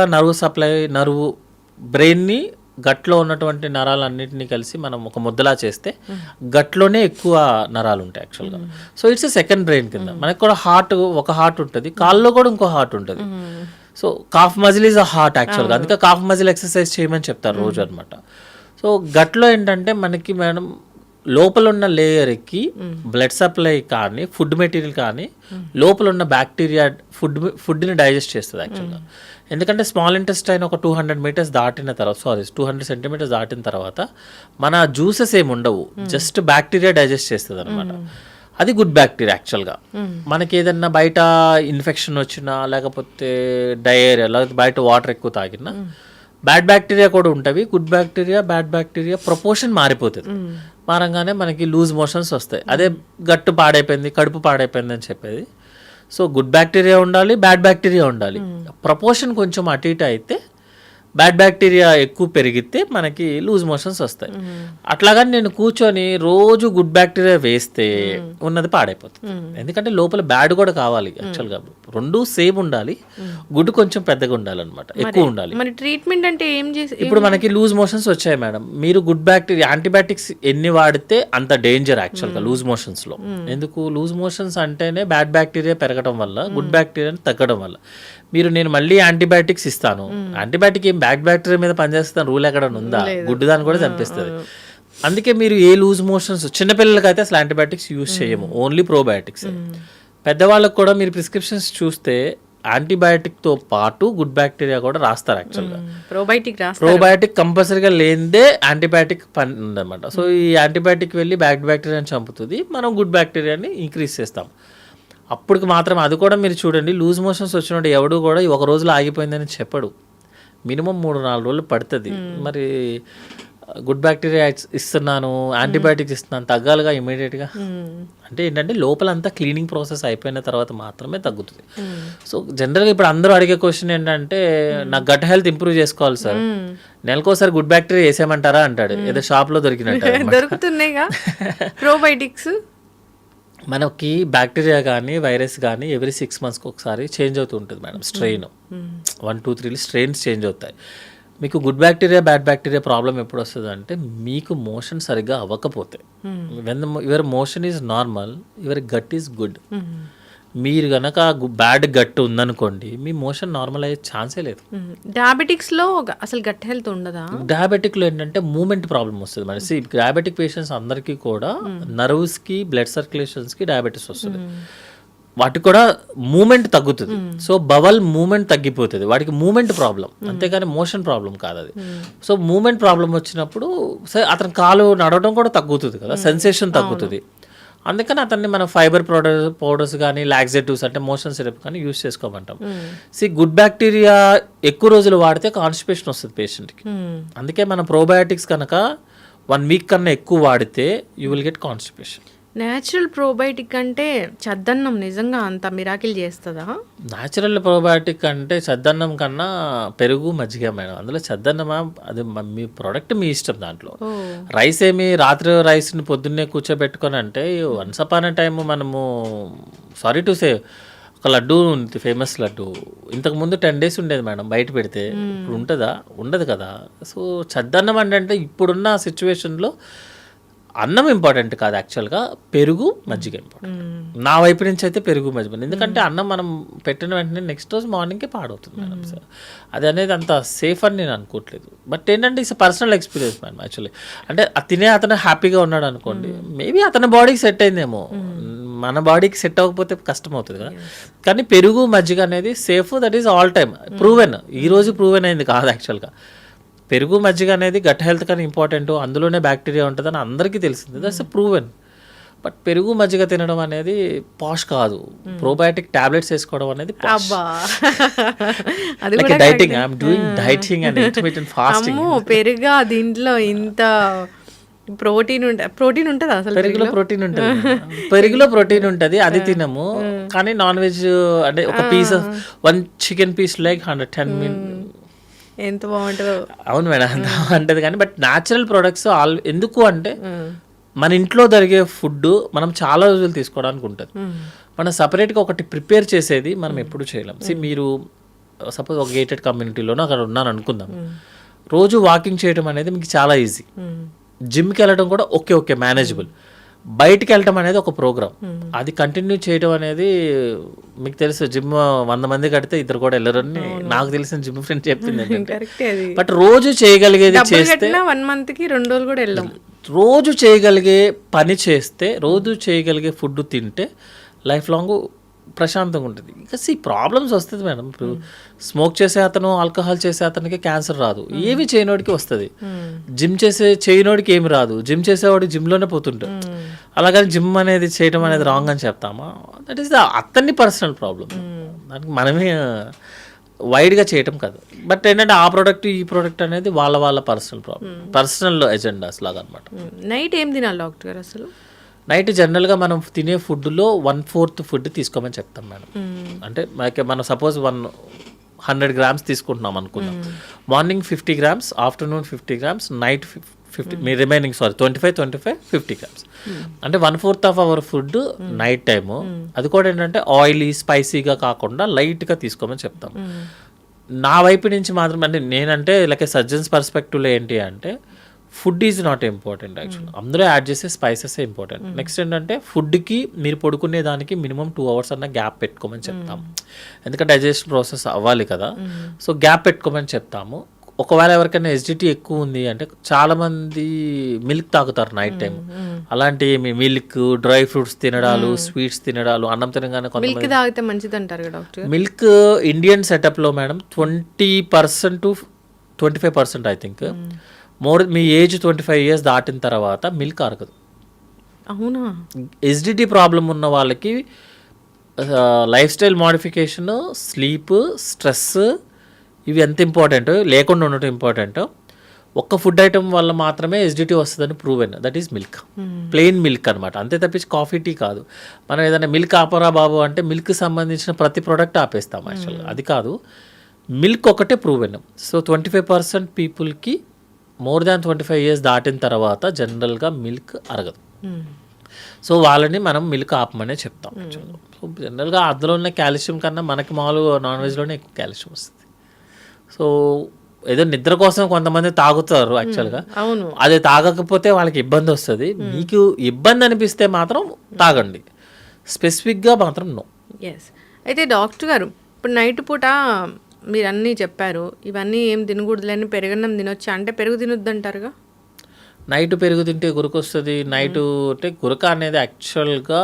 [SPEAKER 4] నర్వ్ బ్రెయిన్ని గట్లో ఉన్నటువంటి నరాలన్నింటినీ కలిసి మనం ఒక ముద్దలా చేస్తే గట్లోనే ఎక్కువ నరాలు ఉంటాయి యాక్చువల్గా. సో ఇట్స్ సెకండ్ బ్రెయిన్ కింద. మనకి కూడా ఒక హార్ట్ ఉంటుంది, కాల్లో కూడా ఇంకో హార్ట్ ఉంటుంది. So cough muscle is a heart యాక్చువల్గా, అందుకే కాఫ్ మజిల్ ఎక్సర్సైజ్ చేయమని చెప్తారు రోజు అనమాట. సో గట్లో ఏంటంటే మనకి మేడం లోపల ఉన్న లేయర్కి బ్లడ్ సప్లై కానీ ఫుడ్ మెటీరియల్ కానీ లోపల ఉన్న బ్యాక్టీరియా ఫుడ్ని డైజెస్ట్ చేస్తుంది యాక్చువల్గా. ఎందుకంటే స్మాల్ ఇంటెస్టైన్ ఒక 200 మీటర్స్ దాటిన తర్వాత 200 సెంటీమీటర్స్ దాటిన తర్వాత మన జ్యూసెస్ ఏమి ఉండవు, జస్ట్ బ్యాక్టీరియా డైజెస్ట్ చేస్తుంది అనమాట. అది గుడ్ బ్యాక్టీరియా యాక్చువల్గా. మనకి ఏదన్నా బయట ఇన్ఫెక్షన్ వచ్చినా లేకపోతే డయేరియా లేకపోతే బయట వాటర్ ఎక్కువ తాగినా బ్యాడ్ బ్యాక్టీరియా కూడా ఉంటుంది. Good bacteria bad bacteria proportion మారిపోతుంది. మారంగానే మనకి లూజ్ మోషన్స్ వస్తాయి. అదే గట్టు పాడైపోయింది, కడుపు పాడైపోయింది అని చెప్పేది. సో గుడ్ బ్యాక్టీరియా ఉండాలి, బ్యాడ్ బ్యాక్టీరియా ఉండాలి. ప్రపోర్షన్ కొంచెం అటు ఇటు అయితే బ్యాడ్ బ్యాక్టీరియా ఎక్కువ పెరిగితే మనకి లూజ్ మోషన్స్ వస్తాయి. అట్లాగని నేను కూర్చొని రోజు గుడ్ బ్యాక్టీరియా వేస్తే ఉన్నది పాడైపోతుంది. ఎందుకంటే లోపల బ్యాడ్ కూడా కావాలి యాక్చువల్గా. రెండు సేమ్ ఉండాలి, గుడ్ కొంచెం పెద్దగా ఉండాలన్నమాట, ఎక్కువ ఉండాలి.
[SPEAKER 3] మరి ట్రీట్మెంట్ అంటే ఏం చేసి
[SPEAKER 4] ఇప్పుడు మనకి లూజ్ మోషన్స్ వచ్చాయి మేడం, మీరు గుడ్ బ్యాక్టీరియా యాంటీబయాటిక్స్ ఎన్ని వాడితే అంత డేంజర్ యాక్చువల్గా లూజ్ మోషన్స్లో. ఎందుకు లూజ్ మోషన్స్ అంటేనే బ్యాడ్ బ్యాక్టీరియా పెరగడం వల్ల, గుడ్ బ్యాక్టీరియా తగ్గడం వల్ల. నేను మళ్ళీ యాంటీబయాటిక్స్ ఇస్తాను, యాంటీబయాటిక్ ఏం బ్యాడ్ బ్యాక్టీరియా మీద పనిచేస్తాను రూల్ ఎక్కడ ఉందా? గుడ్ దాన్ని కూడా చంపిస్తుంది. అందుకే మీరు ఏ లూజ్ మోషన్స్ చిన్నపిల్లలకి అయితే అసలు యాంటీబయాటిక్స్ యూజ్ చేయము, ఓన్లీ ప్రోబయాటిక్స్. పెద్దవాళ్ళకి కూడా మీరు చూస్తే యాంటీబయాటిక్తో పాటు గుడ్ బ్యాక్టీరియా కూడా రాస్తారు యాక్చువల్గా. ప్రోబయాటిక్ కంపల్సరీగా లేనిదే యాంటీబయాటిక్ పని ఉందన్నమాట. సో ఈ యాంటీబయాటిక్ వెళ్ళి బ్యాడ్ బ్యాక్టీరియాని చంపుతుంది, మనం గుడ్ బ్యాక్టీరియాని ఇంక్రీజ్ చేస్తాం. అప్పటికి మాత్రం అది కూడా మీరు చూడండి, లూజ్ మోషన్స్ వచ్చినప్పుడు ఎవడు కూడా ఒక రోజులో ఆగిపోయిందని చెప్పడు, మినిమం 3-4 రోజులు పడుతుంది. మరి గుడ్ బ్యాక్టీరియా ఇస్తున్నాను, యాంటీబయాటిక్స్ ఇస్తున్నాను, తగ్గాలిగా ఇమీడియట్గా. అంటే ఏంటంటే లోపలంతా క్లీనింగ్ ప్రాసెస్ అయిపోయిన తర్వాత మాత్రమే తగ్గుతుంది. సో జనరల్గా ఇప్పుడు అందరూ అడిగే క్వశ్చన్ ఏంటంటే, నాకు గట్ హెల్త్ ఇంప్రూవ్ చేసుకోవాలి సార్, నెలకోసారి గుడ్ బ్యాక్టీరియా వేసేయమంటారా అంటాడు, ఏదో షాప్లో దొరికినట్టు.
[SPEAKER 3] దొరుకుతున్నాయిగా ప్రోబయోటిక్స్.
[SPEAKER 4] మనకి బ్యాక్టీరియా కానీ వైరస్ కానీ ఎవ్రీ 6 monthsకి ఒకసారి చేంజ్ అవుతూ ఉంటుంది మేడం. స్ట్రెయిన్ 1, 2, 3 స్ట్రెయిన్స్ చేంజ్ అవుతాయి. మీకు good bacteria bad bacteria problem ఎప్పుడు వస్తుంది అంటే, మీకు మోషన్ సరిగ్గా అవ్వకపోతే. When your motion is normal, your gut is good. మీరు కనుక బ్యాడ్ గట్ ఉందనుకోండి, మీ మోషన్ నార్మల్ అయ్యే ఛాన్సే లేదు.
[SPEAKER 3] డయాబెటిక్స్లో అసలు గట్ హెల్త్ ఉండదా?
[SPEAKER 4] డయాబెటిక్లో ఏంటంటే మూమెంట్ ప్రాబ్లం వస్తుంది మరి. డయాబెటిక్ పేషెంట్స్ అందరికీ కూడా నర్వ్స్కి బ్లడ్ సర్క్యులేషన్స్కి డయాబెటీస్ వస్తుంది. వాటికి కూడా మూమెంట్ తగ్గుతుంది. సో బవల్ మూమెంట్ తగ్గిపోతుంది, వాడికి మూమెంట్ ప్రాబ్లం, అంతేగాని మోషన్ ప్రాబ్లం కాదు అది. సో మూమెంట్ ప్రాబ్లం వచ్చినప్పుడు అతని కాలు నడవడం కూడా తగ్గుతుంది కదా, సెన్సేషన్ తగ్గుతుంది. అందుకని అతన్ని మనం ఫైబర్ పౌడర్స్ కానీ లాక్సేటివ్స్ అంటే మోషన్ సిరప్ కానీ యూజ్ చేసుకోమంటాం. గుడ్ బ్యాక్టీరియా ఎక్కువ రోజులు వాడితే కాన్స్టిపేషన్ వస్తుంది పేషెంట్కి. అందుకే మనం ప్రోబయాటిక్స్ కనుక 1 week కన్నా ఎక్కువ వాడితే you will get constipation.
[SPEAKER 3] Natural probiotic అంటే చద్దన్నం నిజంగా అంత మిరాకిల్ చేస్తుందా?
[SPEAKER 4] న్యాచురల్ ప్రోబయోటిక్ అంటే చద్దన్నం కన్నా పెరుగు మజ్జిగ మేడం. అందులో చద్దన్నమా అది మీ ప్రోడక్ట్ మీ ఇష్టం. దాంట్లో రైస్ ఏమి రాత్రి రైస్ని పొద్దున్నే కూర్చోబెట్టుకొని అంటే వన్స్ అపాన్ ఎ టైమ్ మనము సారీ టు సే ఒక లడ్డు ఉంది, ఫేమస్ లడ్డు, ఇంతకుముందు 10 days ఉండేది మేడం బయట పెడితే. ఇప్పుడు ఉంటుందా? ఉండదు కదా. సో చద్దన్నం అంటే ఇప్పుడున్న సిచ్యువేషన్లో అన్నం ఇంపార్టెంట్ కాదు యాక్చువల్గా, పెరుగు మజ్జిగ ఇంపార్టెంట్. నా వైపు నుంచి అయితే పెరుగు మజ్జిగ. ఎందుకంటే అన్నం మనం పెట్టిన వెంటనే నెక్స్ట్ రోజు మార్నింగ్కే పాడవుతుంది మేడం. సార్ అది అనేది అంత సేఫ్ అని నేను అనుకోవట్లేదు. బట్ ఏంటంటే it's personal experience madam actually. అంటే తినే అతను హ్యాపీగా ఉన్నాడు అనుకోండి, మేబీ అతని బాడీకి సెట్ అయిందేమో, మన బాడీకి సెట్ అవ్వకపోతే కష్టం అవుతుంది కదా. కానీ పెరుగు మజ్జిగ అనేది safe, that is all time proven. ఈరోజు ప్రూవెన్ అయింది కాదు యాక్చువల్గా. పెరుగు మజ్జిగ అనేది గట్ హెల్త్ కానీ ఇంపార్టెంట్, అందులోనే బ్యాక్టీరియా ఉంటుందని అందరికీ తెలిసింది, దట్స్ ప్రూవెన్. బట్ పెరుగు మజ్జిగ తినడం అనేది పాష్ కాదు, ప్రోబయాటిక్ టాబ్లెట్స్ వేసుకోవడం అనేది dieting. I'm doing dieting and intermittent fasting.
[SPEAKER 3] పెరుగా దీంట్లో ఇంత ప్రోటీన్ ఉంటుంది అసలు.
[SPEAKER 4] పెరుగులో ప్రోటీన్ ఉంటుంది, పెరుగులో ప్రోటీన్ ఉంటుంది, అది తినము. కానీ నాన్ వెజ్ అంటే ఒక పీస్ 1 chicken piece like 110
[SPEAKER 3] ఎంత బాగుంటుందో.
[SPEAKER 4] అవును మేడం, అంత బాగుంటుంది. కానీ బట్ న్యాచురల్ ప్రొడక్ట్స్ ఎందుకు అంటే మన ఇంట్లో జరిగే ఫుడ్ మనం చాలా రోజులు తీసుకోవడానికి ఉంటుంది. మనం సపరేట్గా ఒకటి ప్రిపేర్ చేసేది మనం ఎప్పుడు చేయలేం. మీరు సపోజ్ ఒక గేటెడ్ కమ్యూనిటీలోనో అక్కడ ఉన్నాను అనుకుందాం, రోజు వాకింగ్ చేయడం అనేది మీకు చాలా ఈజీ. జిమ్కి వెళ్ళడం కూడా ఓకే మేనేజబుల్. బయటికి వెళ్ళటం అనేది ఒక ప్రోగ్రామ్, అది కంటిన్యూ చేయడం అనేది మీకు తెలుసు. జిమ్ 100 మంది కడితే 2 కూడా వెళ్ళరని నాకు తెలిసిన జిమ్ ఫ్రెండ్ చెప్పింది. బట్ రోజు చేయగలిగేది చేస్తే
[SPEAKER 3] 1 మంత్కి 2 రోజులు కూడా వెళ్ళాం.
[SPEAKER 4] రోజు చేయగలిగే పని చేస్తే, రోజు చేయగలిగే ఫుడ్ తింటే లైఫ్ లాంగ్ ప్రశాంతంగా ఉంటుంది. ఇంకా ప్రాబ్లమ్స్ వస్తుంది మేడం. ఇప్పుడు స్మోక్ చేసే అతను, ఆల్కహాల్ చేసే అతనికి క్యాన్సర్ రాదు, ఏమి చేయనోడికి వస్తుంది. జిమ్ చేయనోడికి ఏమి రాదు, జిమ్ చేసేవాడికి జిమ్లోనే పోతుంటాడు. అలాగని జిమ్ అనేది చేయడం అనేది రాంగ్ అని చెప్తామా? దట్ ఈస్ అతన్ని పర్సనల్ ప్రాబ్లం. దానికి మనమే వైడ్గా చేయటం కాదు. బట్ ఏంటంటే ఆ ప్రోడక్ట్ ఈ ప్రోడక్ట్ అనేది వాళ్ళ పర్సనల్ ప్రాబ్లం, పర్సనల్ ఎజెండాస్ లాగా అనమాట.
[SPEAKER 3] నైట్ ఏం తినాలి డాక్టర్ గారు అసలు?
[SPEAKER 4] నైట్ జనరల్గా మనం తినే ఫుడ్లో 1/4 ఫుడ్ తీసుకోమని చెప్తాం మేడం. అంటే మనం సపోజ్ 100 grams తీసుకుంటున్నాం అనుకుందాం. Morning 50 grams, afternoon 50 grams, night 50, మీ రిమైనింగ్ 25, 50 grams. అంటే 1/4 of our food night time. అది కూడా ఏంటంటే ఆయిలీ స్పైసీగా కాకుండా లైట్గా తీసుకోమని చెప్తాం. నా వైపు నుంచి మాత్రం అంటే నేనంటే లైక్ సర్జన్స్ పర్స్పెక్టివ్లో ఏంటి అంటే food is not important actual. అందరూ యాడ్ చేసే స్పైసెస్ ఇంపార్టెంట్. నెక్స్ట్ ఏంటంటే ఫుడ్కి మీరు పడుకునే దానికి మినిమం 2 hours అన్న గ్యాప్ పెట్టుకోమని చెప్తాం. ఎందుకంటే డైజెషన్ ప్రాసెస్ అవ్వాలి కదా. సో గ్యాప్ పెట్టుకోమని చెప్తాము. ఒకవేళ ఎవరికైనా ఎసిడిటీ ఎక్కువ ఉంది అంటే చాలామంది మిల్క్ తాగుతారు నైట్ టైం. అలాంటి మిల్క్, డ్రై ఫ్రూట్స్ తినడాలు, స్వీట్స్ తినడాలు, అన్నం తినగానే
[SPEAKER 3] మిల్క్ తాగితే మంచిది అంటారు డాక్టర్.
[SPEAKER 4] మిల్క్ ఇండియన్ సెటప్లో మేడం 20% to 25% ఐ థింక్. మీ ఏజ్ 25 years దాటిన తర్వాత మిల్క్ అరగదు.
[SPEAKER 3] అవునా?
[SPEAKER 4] ఎసిడిటీ ప్రాబ్లం ఉన్న వాళ్ళకి life style modification, sleep, stress ఇవి ఎంత ఇంపార్టెంట్, లేకుండా ఉండటం ఇంపార్టెంట్. ఒక్క ఫుడ్ ఐటమ్ వల్ల మాత్రమే ఎసిడిటీ వస్తుందని proven. That is milk, plain milk అనమాట. అంతే తప్పించి కాఫీ, టీ కాదు. మనం ఏదైనా మిల్క్ ఆపరా బాబు అంటే మిల్క్ సంబంధించిన ప్రతి ప్రోడక్ట్ ఆపేస్తాం యాక్చువల్గా. అది కాదు, మిల్క్ ఒకటే ప్రూవెన్. సో 25% పీపుల్కి మోర్ దాన్ 25 years దాటిన తర్వాత జనరల్గా మిల్క్ అరగదు. సో వాళ్ళని మనం మిల్క్ ఆపమనే చెప్తాం. సో జనరల్గా అందులో ఉన్న కాల్షియం కన్నా మనకి మామూలుగా నాన్ వెజ్లోనే ఎక్కువ కాల్షియం వస్తుంది. సో ఏదో నిద్ర కోసం కొంతమంది తాగుతారు యాక్చువల్గా. అది తాగకపోతే వాళ్ళకి ఇబ్బంది వస్తుంది. మీకు ఇబ్బంది అనిపిస్తే మాత్రం తాగండి, స్పెసిఫిక్గా మాత్రం నో.
[SPEAKER 3] ఎస్. అయితే డాక్టర్ గారు ఇప్పుడు నైట్ పూట మీరు అన్నీ చెప్పారు, ఇవన్నీ ఏం తినకూడదులేని, పెరుగన్నం తినొచ్చా అంటే పెరుగు తినొద్దు అంటారుగా?
[SPEAKER 4] నైట్ పెరుగు తింటే గురక వస్తుంది. నైట్ అంటే గురక అనేది యాక్చువల్గా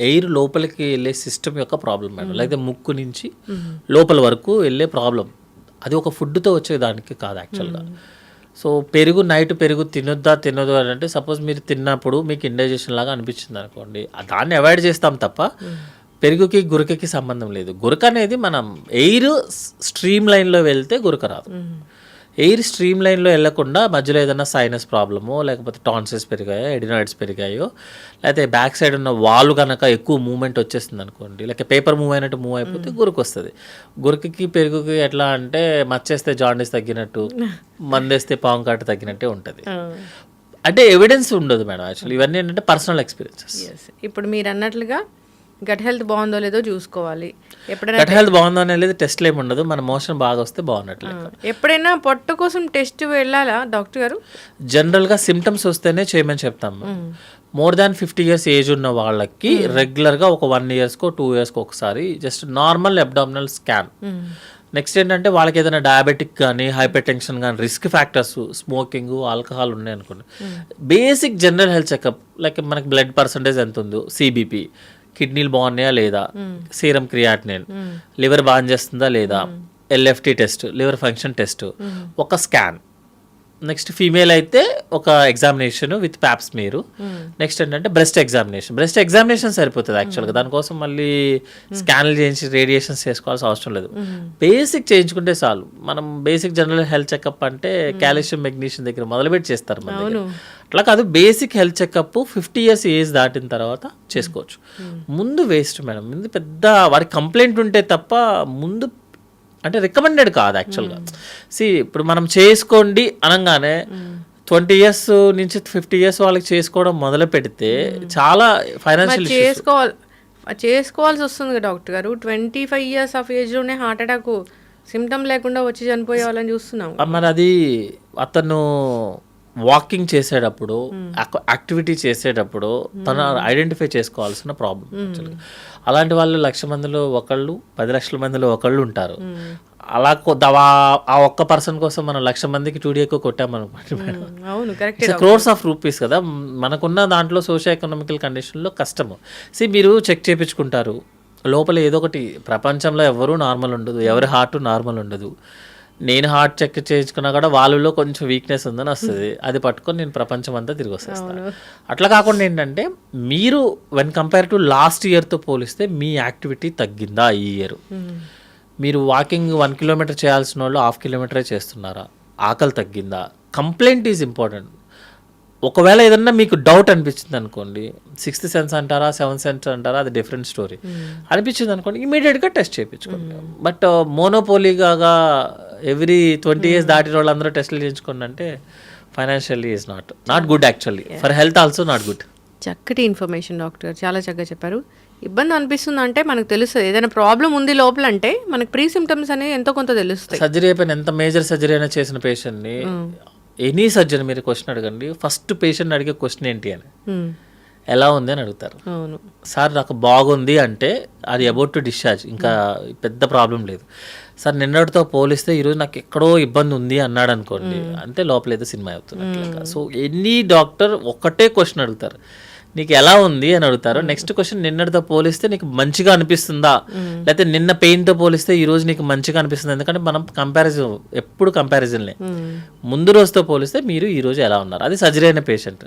[SPEAKER 4] ఎయిర్ లోపలికి వెళ్ళే సిస్టమ్ యొక్క ప్రాబ్లం మేడం. లేకపోతే ముక్కు నుంచి లోపల వరకు వెళ్ళే ప్రాబ్లం. అది ఒక ఫుడ్తో వచ్చేదానికి కాదు యాక్చువల్గా. సో నైట్ పెరుగు తినొద్దు అని అంటే సపోజ్ మీరు తిన్నప్పుడు మీకు ఇండైజెషన్ లాగా అనిపించింది అనుకోండి, దాన్ని అవాయిడ్ చేస్తాం తప్ప పెరుగుకి గురకకి సంబంధం లేదు. గురక అనేది మనం ఎయిర్ స్ట్రీమ్ లైన్లో వెళ్తే గురక రాదు. ఎయిర్ స్ట్రీమ్ లైన్లో వెళ్ళకుండా మధ్యలో ఏదైనా సైనస్ ప్రాబ్లమో, లేకపోతే టాన్సిల్స్ పెరిగాయో, ఎడినాయిడ్స్ పెరిగాయో, లేకపోతే బ్యాక్ సైడ్ ఉన్న వాల్ కనుక ఎక్కువ మూవ్మెంట్ వచ్చేస్తుంది అనుకోండి, లేకపోతే పేపర్ మూవ్ అయినట్టు మూవ్ అయిపోతే గురక వస్తుంది. గురకకి పెరుగుకి ఎట్లా అంటే మచ్చేస్తే జాండీస్ తగ్గినట్టు, మందేస్తే పాము కాటు తగ్గినట్టే ఉంటుంది. అంటే ఎవిడెన్స్ ఉండదు మేడం యాక్చువల్లీ. ఇవన్నీ ఏంటంటే పర్సనల్ ఎక్స్పీరియన్సెస్.
[SPEAKER 3] ఇప్పుడు మీరు అన్నట్లుగా గట్ హెల్త్ బాగుందో లేదో చూసుకోవాలి. ఎప్పుడైనా
[SPEAKER 4] గట్ హెల్త్ బాగుందో అనేది టెస్ట్లు ఏమి ఉండదు, మన మోషన్ బాగా వస్తే బాగున్నట్లే.
[SPEAKER 3] ఎప్పుడైనా పొట్ట కోసం టెస్ట్ వెళ్ళాలా డాక్టర్ గారు?
[SPEAKER 4] జనరల్గా సిమ్టమ్స్ వస్తేనే చేయమని చెప్తాము. మోర్ దాన్ 50 years ఏజ్ ఉన్న వాళ్ళకి రెగ్యులర్గా ఒక 1 yearకో 2 yearsకో ఒకసారి just normal abdominal scan. Next ఏంటంటే వాళ్ళకి ఏదైనా డయాబెటిక్ కానీ, హైపర్ టెన్షన్ కానీ, రిస్క్ ఫ్యాక్టర్స్, స్మోకింగ్, ఆల్కహాల్ ఉన్నాయి అనుకోండి, basic general health checkup like మనకి బ్లడ్ పర్సంటేజ్ ఎంత ఉందో, సిబిపి, కిడ్నీలు బాగున్నాయా లేదా, సీరం క్రియాటినిన్, లివర్ బాగా చేస్తుందా లేదా, LFT test, liver function test, ఒక స్కాన్. నెక్స్ట్ ఫీమేల్ అయితే ఒక ఎగ్జామినేషన్ విత్ ప్యాప్స్ మీరు. నెక్స్ట్ ఏంటంటే బ్రెస్ట్ ఎగ్జామినేషన్ సరిపోతుంది యాక్చువల్గా. దానికోసం మళ్ళీ స్కాన్లు చేయించి రేడియేషన్స్ చేసుకోవాల్సిన అవసరం లేదు. బేసిక్ చేయించుకుంటే చాలు. మనం బేసిక్ జనరల్ హెల్త్ చెకప్ అంటే కాల్షియం, మెగ్నీషియం దగ్గర మొదలుపెట్టి చేస్తారు మన దగ్గర. అట్లా కాదు, basic health checkup 50 years age దాటిన తర్వాత చేసుకోవచ్చు. ముందు వేస్ట్ మేడం, ముందు పెద్ద వాడికి కంప్లైంట్ ఉంటే తప్ప ముందు అంటే రికమెండెడ్ కాదు యాక్చువల్గా. ఇప్పుడు మనం చేసుకోండి అనగానే 20 years నుంచి 50 years వాళ్ళకి చేసుకోవడం మొదలు పెడితే చాలా ఫైనాన్షియల్
[SPEAKER 3] చేసుకోవాల్సి వస్తుంది కదా డాక్టర్ గారు. 25 years ఆఫ్ ఏజ్లోనే హార్ట్ అటాక్ సిమ్టమ్ లేకుండా వచ్చి చనిపోయే వాళ్ళని చూస్తున్నాం.
[SPEAKER 4] మరి అది అతను వాకింగ్ చేసేటప్పుడు యాక్టివిటీ చేసేటప్పుడు తను ఐడెంటిఫై చేసుకోవాల్సిన ప్రాబ్లం యాక్చువల్గా. అలాంటి వాళ్ళు 1,00,000 మందిలో ఒకళ్ళు, 10 లక్షల మందిలో ఒకళ్ళు ఉంటారు. అలా ఆ ఒక్క పర్సన్ కోసం మనం 1,00,000 మందికి 2D ఎక్కువ కొట్టామనుకోండి మేడం,
[SPEAKER 3] అవును కరెక్ట్.
[SPEAKER 4] క్రోర్స్ ఆఫ్ రూపీస్ కదా. మనకున్న దాంట్లో సోషియో ఎకనామికల్ కండిషన్లో కష్టము. మీరు చెక్ చేయించుకుంటారు లోపల ఏదో ఒకటి. ప్రపంచంలో ఎవరు నార్మల్ ఉండదు, ఎవరి హార్ట్ నార్మల్ ఉండదు. నేను హార్ట్ చెక్ చేయించుకున్నా కూడా వాళ్ళలో కొంచెం వీక్నెస్ ఉందని వస్తుంది, అది పట్టుకొని నేను ప్రపంచం అంతా తిరిగి వస్తాను. అట్లా కాకుండా ఏంటంటే మీరు వెన్ కంపేర్ టు లాస్ట్ ఇయర్తో పోలిస్తే మీ యాక్టివిటీ తగ్గిందా ఈ ఇయర్? మీరు వాకింగ్ 1 kilometer చేయాల్సిన వాళ్ళు 1/2 kilometer చేస్తున్నారా? ఆకలి తగ్గిందా? Complaint is important. ఒకవేళ ఏదన్నా మీకు డౌట్ అనిపించింది అనుకోండి, 6th sense అంటారా 7th sense అంటారా, అది డిఫరెంట్ స్టోరీ. అనిపించింది అనుకోండి ఇమీడియట్గా టెస్ట్ చేయించుకోండి. బట్ మోనోపోలీగా ఎవ్రీ 20 years దాటిన వాళ్ళందరూ టెస్టులు చేయించుకోండి అంటే financially is not good actually. For health also not good.
[SPEAKER 3] చక్కటి ఇన్ఫర్మేషన్ డాక్టర్ గారు, చాలా చక్కగా చెప్పారు. ఇబ్బంది అనిపిస్తుంది అంటే మనకు తెలుస్తుంది, ఏదైనా ప్రాబ్లం ఉంది లోపల అంటే మనకు ప్రీ సిమ్టమ్స్ అనేవి ఎంతో కొంత తెలుస్తాయి.
[SPEAKER 4] సర్జరీ అయిపోయిన ఎంత మేజర్ సర్జరీ అయినా చేసిన పేషెంట్ని ఎనీ సర్జరీ మీరు క్వశ్చన్ అడగండి, ఫస్ట్ పేషెంట్ అడిగే క్వశ్చన్ ఏంటి అని, ఎలా ఉంది అని అడుగుతారు.
[SPEAKER 3] అవును
[SPEAKER 4] సార్ నాకు బాగుంది అంటే అది అబౌట్ టు డిశ్చార్జ్, ఇంకా పెద్ద ప్రాబ్లం లేదు. సార్ నిన్నటితో పోలిస్తే ఈరోజు నాకు ఎక్కడో ఇబ్బంది ఉంది అన్నాడు అనుకోండి, అంటే లోపల ఏదో సినిమా అవుతుంది. సో ఎనీ డాక్టర్ ఒక్కటే క్వశ్చన్ అడుగుతారు, నీకు ఎలా ఉంది అని అడుగుతారు. నెక్స్ట్ క్వశ్చన్ నిన్నటితో పోలిస్తే నీకు మంచిగా అనిపిస్తుందా, లేకపోతే నిన్న పెయిన్తో పోలిస్తే ఈ రోజు నీకు మంచిగా అనిపిస్తుంది. ఎందుకంటే మనం కంపారిజన్ ఎప్పుడు కంపారిజన్లే. ముందు రోజుతో పోలిస్తే మీరు ఈ రోజు ఎలా ఉన్నారు, అది సర్జరీ అయిన పేషెంట్.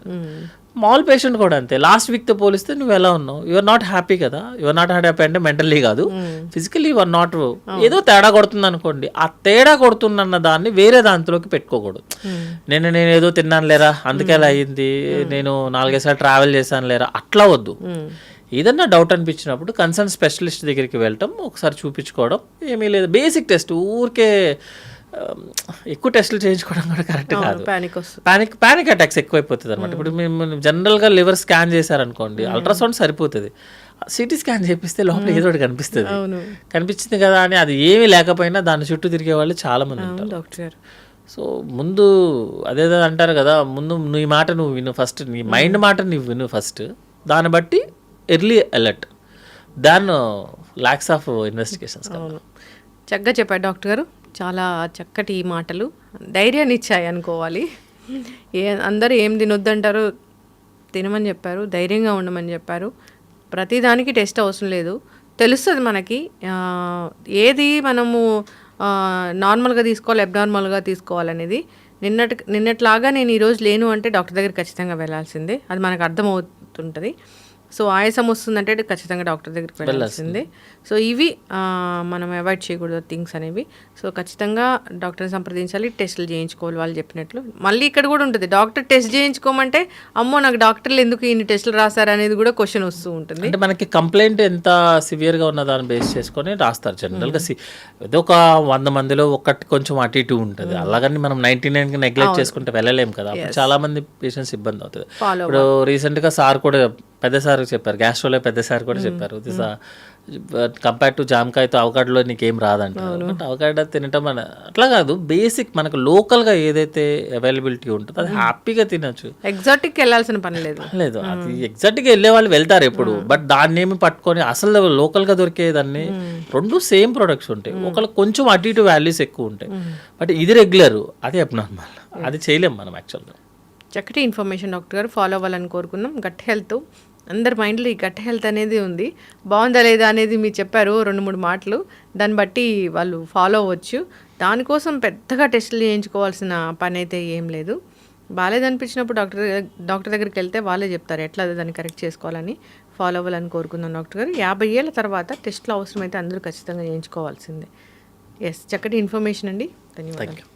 [SPEAKER 4] మామూలు పేషెంట్ కూడా అంతే, లాస్ట్ వీక్తో పోలిస్తే నువ్వు ఎలా ఉన్నావు, యువర్ నాట్ హ్యాపీ కదా. యువర్ నాట్ హ్యాపీ అంటే మెంటల్లీ కాదు, ఫిజికల్లీ యువర్ నాట్. ఏదో తేడా కొడుతుంది అనుకోండి, ఆ తేడా కొడుతుందన్న దాన్ని వేరే దాంట్లోకి పెట్టుకోకూడదు. నేను ఏదో తిన్నాను లేరా అందుకే అలా అయ్యింది, నేను 4-5 సార్లు ట్రావెల్ చేశాను లేరా, అట్లా వద్దు. ఏదన్నా డౌట్ అనిపించినప్పుడు కన్సర్న్ స్పెషలిస్ట్ దగ్గరికి వెళ్ళటం, ఒకసారి చూపించుకోవడం, ఏమీ లేదు బేసిక్ టెస్ట్. ఊరికే ఎక్కువ టెస్టులు చేయించుకోవడం కూడా కరెక్ట్ కాదు. పానిక్ అటాక్స్ ఎక్కువైపోతుంది అనమాట. ఇప్పుడు మేము జనరల్గా లివర్ స్కాన్ చేశారనుకోండి, అల్ట్రాసౌండ్ సరిపోతుంది. సిటీ స్కాన్ చేపిస్తే లోపల ఏదో ఒకటి కనిపిస్తుంది, కనిపించింది కదా అని అది ఏమీ లేకపోయినా దాని చుట్టూ తిరిగే వాళ్ళు చాలా మంది ఉంటారు డాక్టర్. సో ముందు అదేదో అంటారు కదా, ముందు నీ మాట నువ్వు విను ఫస్ట్, నీ మైండ్ మాట నువ్వు విను ఫస్ట్, దాన్ని బట్టి early alert than lakhs of investigations.
[SPEAKER 3] చక్కగా చెప్పారు డాక్టర్ గారు, చాలా చక్కటి మాటలు, ధైర్యాన్ని ఇచ్చాయి అనుకోవాలి. అందరూ ఏం తినొద్దంటారు, తినమని చెప్పారు, ధైర్యంగా ఉండమని చెప్పారు. ప్రతిదానికి టెస్ట్ అవసరం లేదు, తెలుస్తుంది మనకి ఏది మనము నార్మల్గా తీసుకోవాలి, అబ్నార్మల్గా తీసుకోవాలనేది. నిన్నట్లాగా నేను ఈరోజు లేను అంటే డాక్టర్ దగ్గర ఖచ్చితంగా వెళ్ళాల్సిందే, అది మనకు అర్థమవుతుంటుంది. సో ఆయాసం వస్తుందంటే ఖచ్చితంగా డాక్టర్ దగ్గరికి వెళ్ళాల్సిందే. సో ఇవి మనం అవాయిడ్ చేయకూడదు థింగ్స్ అనేవి. సో ఖచ్చితంగా డాక్టర్ని సంప్రదించాలి, టెస్టులు చేయించుకోవాలి వాళ్ళు చెప్పినట్లు. మళ్ళీ ఇక్కడ కూడా ఉంటుంది, డాక్టర్ టెస్ట్ చేయించుకోమంటే అమ్మో నాకు డాక్టర్లు ఎందుకు ఇన్ని టెస్టులు రాస్తారు అనేది కూడా క్వశ్చన్ వస్తూ ఉంటుంది.
[SPEAKER 4] అంటే మనకి కంప్లైంట్ ఎంత సివియర్గా ఉన్న దాన్ని బేస్ చేసుకొని రాస్తారు జనరల్గా. ఏదో ఒక 100 మందిలో ఒకటి కొంచెం అటు ఇటు ఉంటుంది, అలాగని మనం 99 నెగ్లెక్ట్ చేసుకుంటే వెళ్ళలేము కదా. చాలా మంది పేషెంట్స్ ఇబ్బంది అవుతుంది. ఇప్పుడు రీసెంట్గా సార్ కూడా పెద్ద సార్ చెప్పారు, గ్యాస్ట్రోలో పెద్ద సార్ కూడా చెప్పారు, కంపేర్ టు జామకాయతో అవకాడలో నీకేం రాదంటారు. బట్ అవకాడ తినటం అని అట్లా కాదు, బేసిక్ మనకు లోకల్గా ఏదైతే అవైలబిలిటీ ఉంటుందో అది హ్యాపీగా తినచ్చు.
[SPEAKER 3] ఎగ్జాటిక్ వెళ్ళాల్సిన పని లేదు.
[SPEAKER 4] అది ఎగ్జాక్ట్గా వెళ్ళే వాళ్ళు వెళ్తారు ఎప్పుడు, బట్ దాన్ని ఏమి పట్టుకొని అసలు లోకల్గా దొరికేదాన్ని రెండు సేమ్ ప్రొడక్ట్స్ ఉంటాయి, ఒకళ్ళు కొంచెం అటు ఇటు వాల్యూస్ ఎక్కువ ఉంటాయి. బట్ ఇది రెగ్యులర్, అది అబ్నార్మల్, అది చేయలేం మనం యాక్చువల్గా.
[SPEAKER 3] చక్కటి ఇన్ఫర్మేషన్ డాక్టర్ గారు, ఫాలో అవ్వాలని కోరుకున్నాం. గట్ హెల్త్ అందరి మైండ్లో ఈ గట్ హెల్త్ అనేది ఉంది, బాగుందా లేదా అనేది మీరు చెప్పారు 2-3 మాటలు, దాన్ని బట్టి వాళ్ళు ఫాలో అవ్వచ్చు. దానికోసం పెద్దగా టెస్టులు చేయించుకోవాల్సిన పని అయితే ఏం లేదు. బాగాలేదనిపించినప్పుడు డాక్టర్ దగ్గరికి వెళ్తే వాళ్ళే చెప్తారు ఎట్లా దాన్ని కరెక్ట్ చేసుకోవాలని. ఫాలో అవ్వాలని కోరుకుందాం డాక్టర్ గారు. 50 ఏళ్ళ తర్వాత టెస్టులు అవసరమైతే అందరూ ఖచ్చితంగా చేయించుకోవాల్సిందే. ఎస్, చక్కటి ఇన్ఫర్మేషన్ అండి, ధన్యవాదాలు.